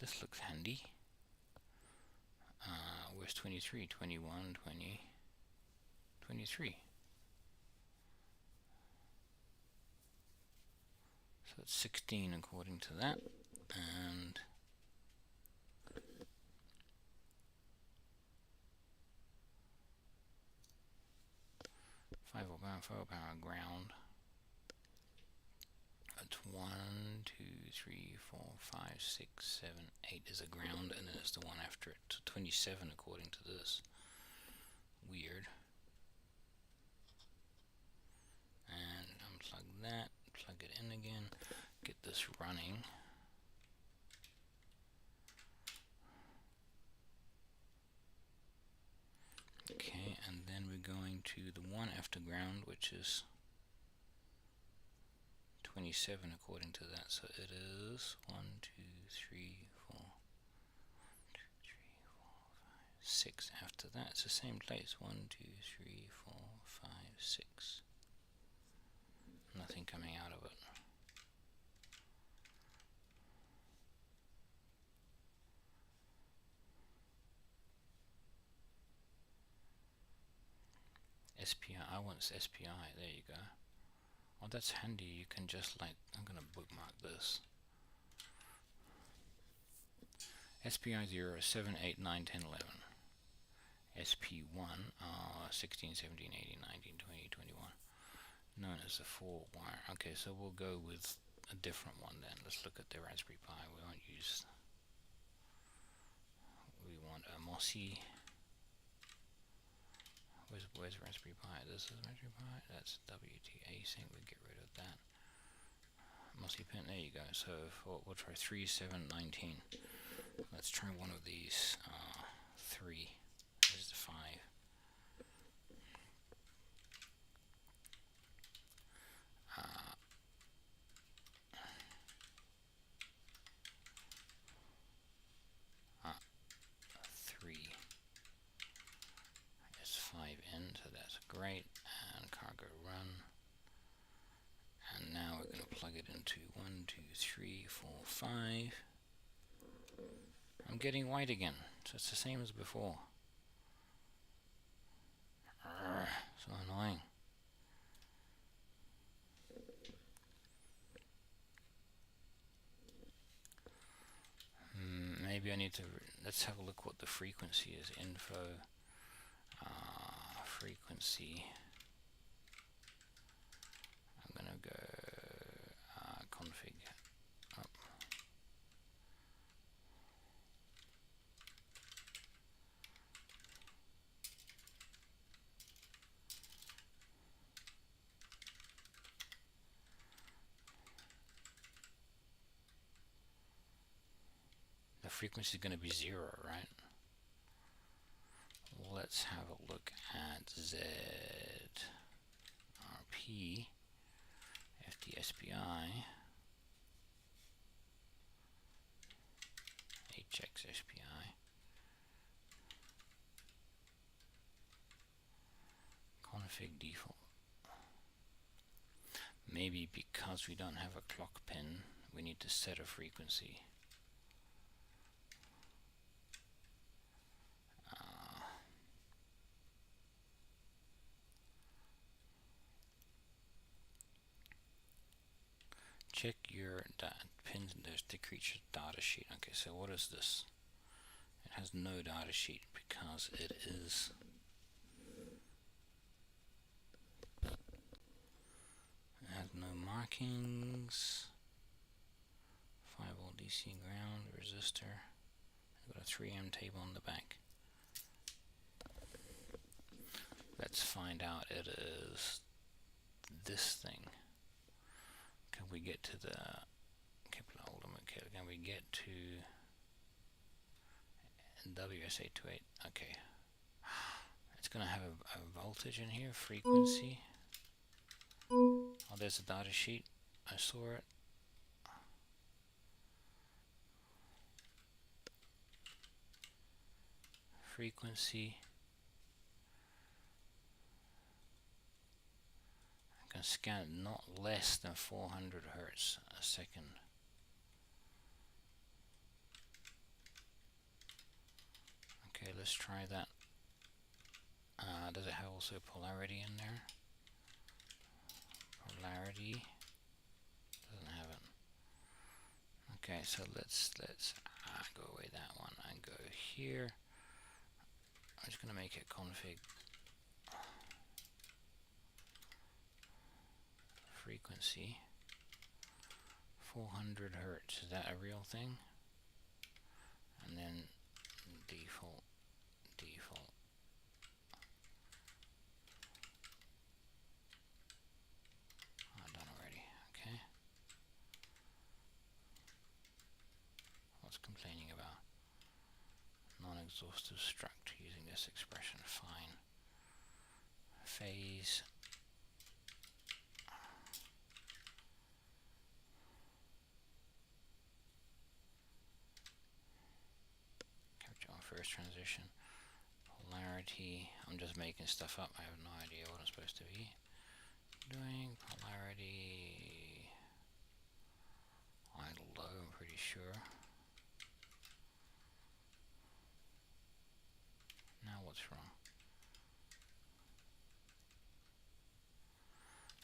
This looks handy. Where's 23? 21, 20, 23. So it's 16 according to that. And five power ground. It's 1, 2, 3, 4, 5, 6, 7, 8 is a ground, and then it's the one after it. So 27 according to this. Weird. And unplug that, plug it in again, get this running. Okay, and then we're going to the one after ground, which is 27 according to that. So it is 1, 2, 3, 4, 1, 2, 3, 4, 5, 6 after that. It's the same place. 1, 2, 3, 4, 5, 6. Nothing coming out of it. SPI, I want SPI, there you go. Oh, that's handy, you can just like, I'm gonna bookmark this. SPI 0, 7, 8, 9, 10, 11. SP1, 16, 17, 18, 19, 20, 21. Known as the 4 wire. Okay, so we'll go with a different one then. Let's look at the Raspberry Pi. We won't use, we want a MOSI. Where's Raspberry Pi? This is Raspberry Pi. That's WTA sync. We get rid of that. MOSI pin. There you go. So we'll try 3, 7, 19. Let's try one of these. 3. Here's the 5. Great, and cargo run, and now we're going to plug it into 1, 2, 3, 4, 5. I'm getting white again, so it's the same as before. So annoying. Maybe I need to, let's have a look what the frequency is. Info, frequency. I'm gonna go config up. The frequency is going to be 0, right? Let's have a look at ZRP, FDSPI, HXSPI, config default. Maybe because we don't have a clock pin, we need to set a frequency. Check your pins. There's the creature data sheet. Okay, so what is this? It has no data sheet because it is has no markings. 5V DC ground resistor. I've got a 3M table on the back. Let's find out. It is this thing. Can we get to the Kepler Ultimate? Can we get to WSA28? Okay. It's going to have a voltage in here, frequency. Oh, there's a data sheet. I saw it. frequency. I can scan not less than 400 hertz a second. Okay, let's try that. Does it have also polarity in there? Polarity doesn't have it. Okay, so let's go away that one and go here. I'm just gonna make it config frequency 400 hertz. Is that a real thing? And then default. I've done already. Okay. What's complaining about? Non-exhaustive struct using this expression. Fine. Phase. Capture on first transition. Polarity. I'm just making stuff up. I have no idea what I'm supposed to be doing. Polarity. Idle low, I'm pretty sure. Now what's wrong?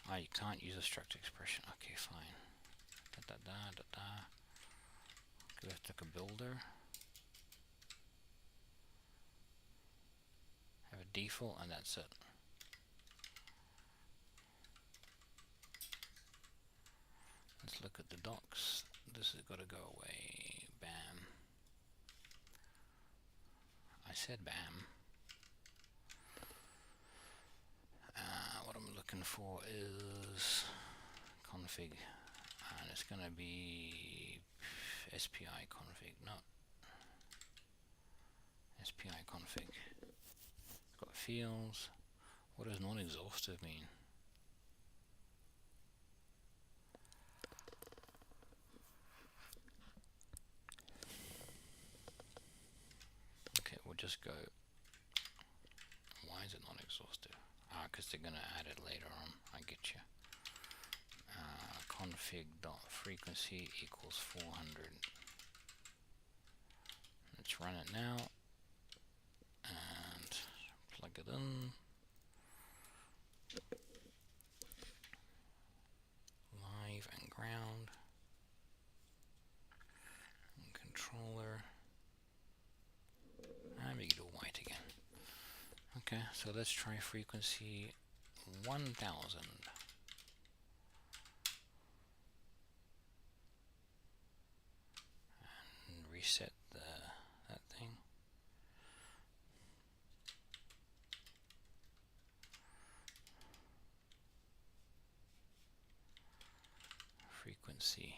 Ah, you can't use a struct expression. Okay, fine. Go with like a builder. Have a default and that's it. Let's look at the docs. This has got to go away. Bam. I said bam. What I'm looking for is config, and it's going to be SPI config, not SPI config. It's got fields. What does non-exhaustive mean? Okay, we'll just go. Why is it non-exhaustive? Because they're going to add it later on. I get you. Config.frequency equals 400. Let's run it now and plug it in. Live and ground. And controller. And make it all white again. Okay, so let's try frequency 1000. And reset that thing. Frequency.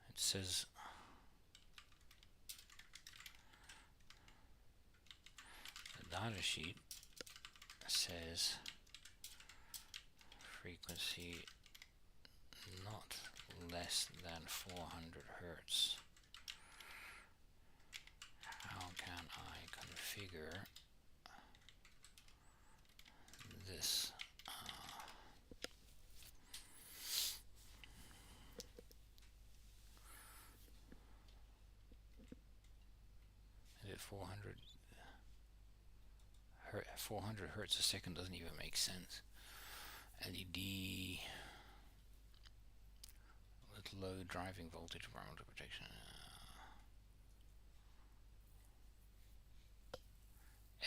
It says the data sheet says frequency not less than 400 hertz. How can I configure this? Is it 400? 400 hertz a second doesn't even make sense. LED with low driving voltage environmental protection.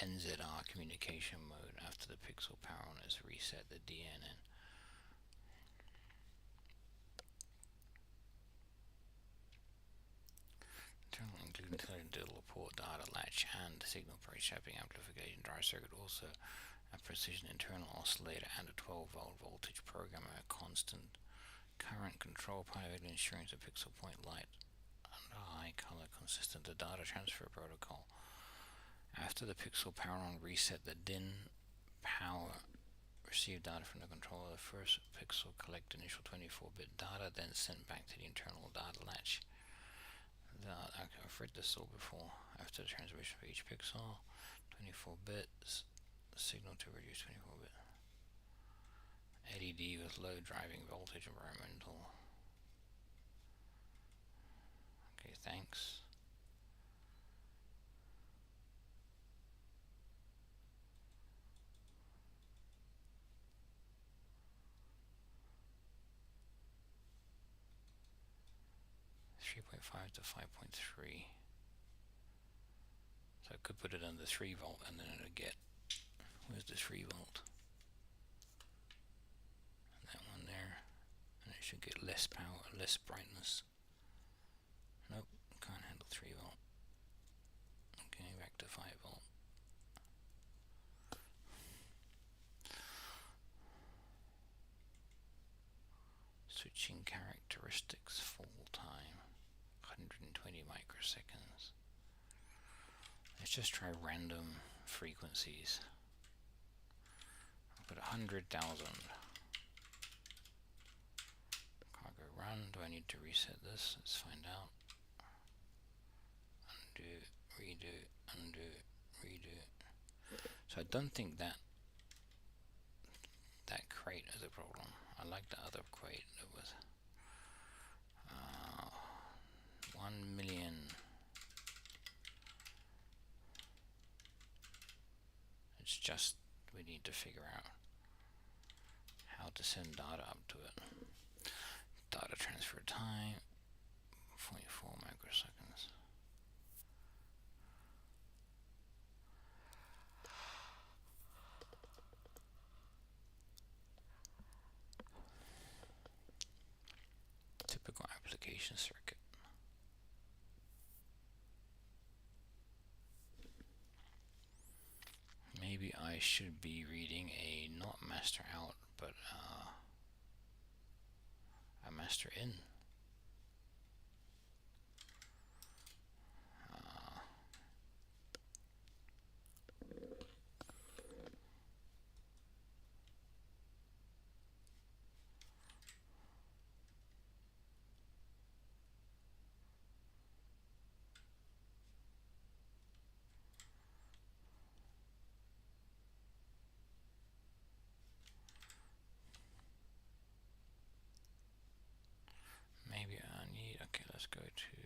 NZR communication mode. After the pixel power on is reset, the DNN. Internal include intelligent digital port data latch and signal pre-shaping amplification drive circuit, also a precision internal oscillator and a 12-volt voltage programmer, a constant current control pilot ensuring the pixel point light and high color consistent to data transfer protocol. After the pixel power on reset, the DIN power receive data from the controller. The first pixel collect initial 24-bit data, then sent back to the internal data latch. I've read this all before. After the transmission for each pixel, 24 bits, signal to reduce 24 bit. LED with low driving voltage, environmental. Okay, thanks. .5 to 5.3. So I could put it under 3 volt and then it'll get, where's the 3 volt? And that one there, and it should get less power, less brightness. Nope, can't handle 3 volt. Okay, back to 5 volt. Switching characteristics, full time, 120 microseconds. Let's just try random frequencies. I'll put 100,000. Cargo run. Do I need to reset this? Let's find out. Undo, redo, undo, redo. So I don't think that crate is a problem. I like the other crate that was 1 million. It's just we need to figure out how to send data up to it. Data transfer time 0.4 microseconds. Typical application circuit. Maybe I should be reading a not master out, but a master in. Maybe I need, okay, let's go to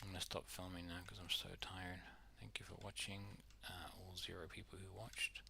I'm gonna stop filming now because I'm so tired. Thank you for watching, all 0 people who watched.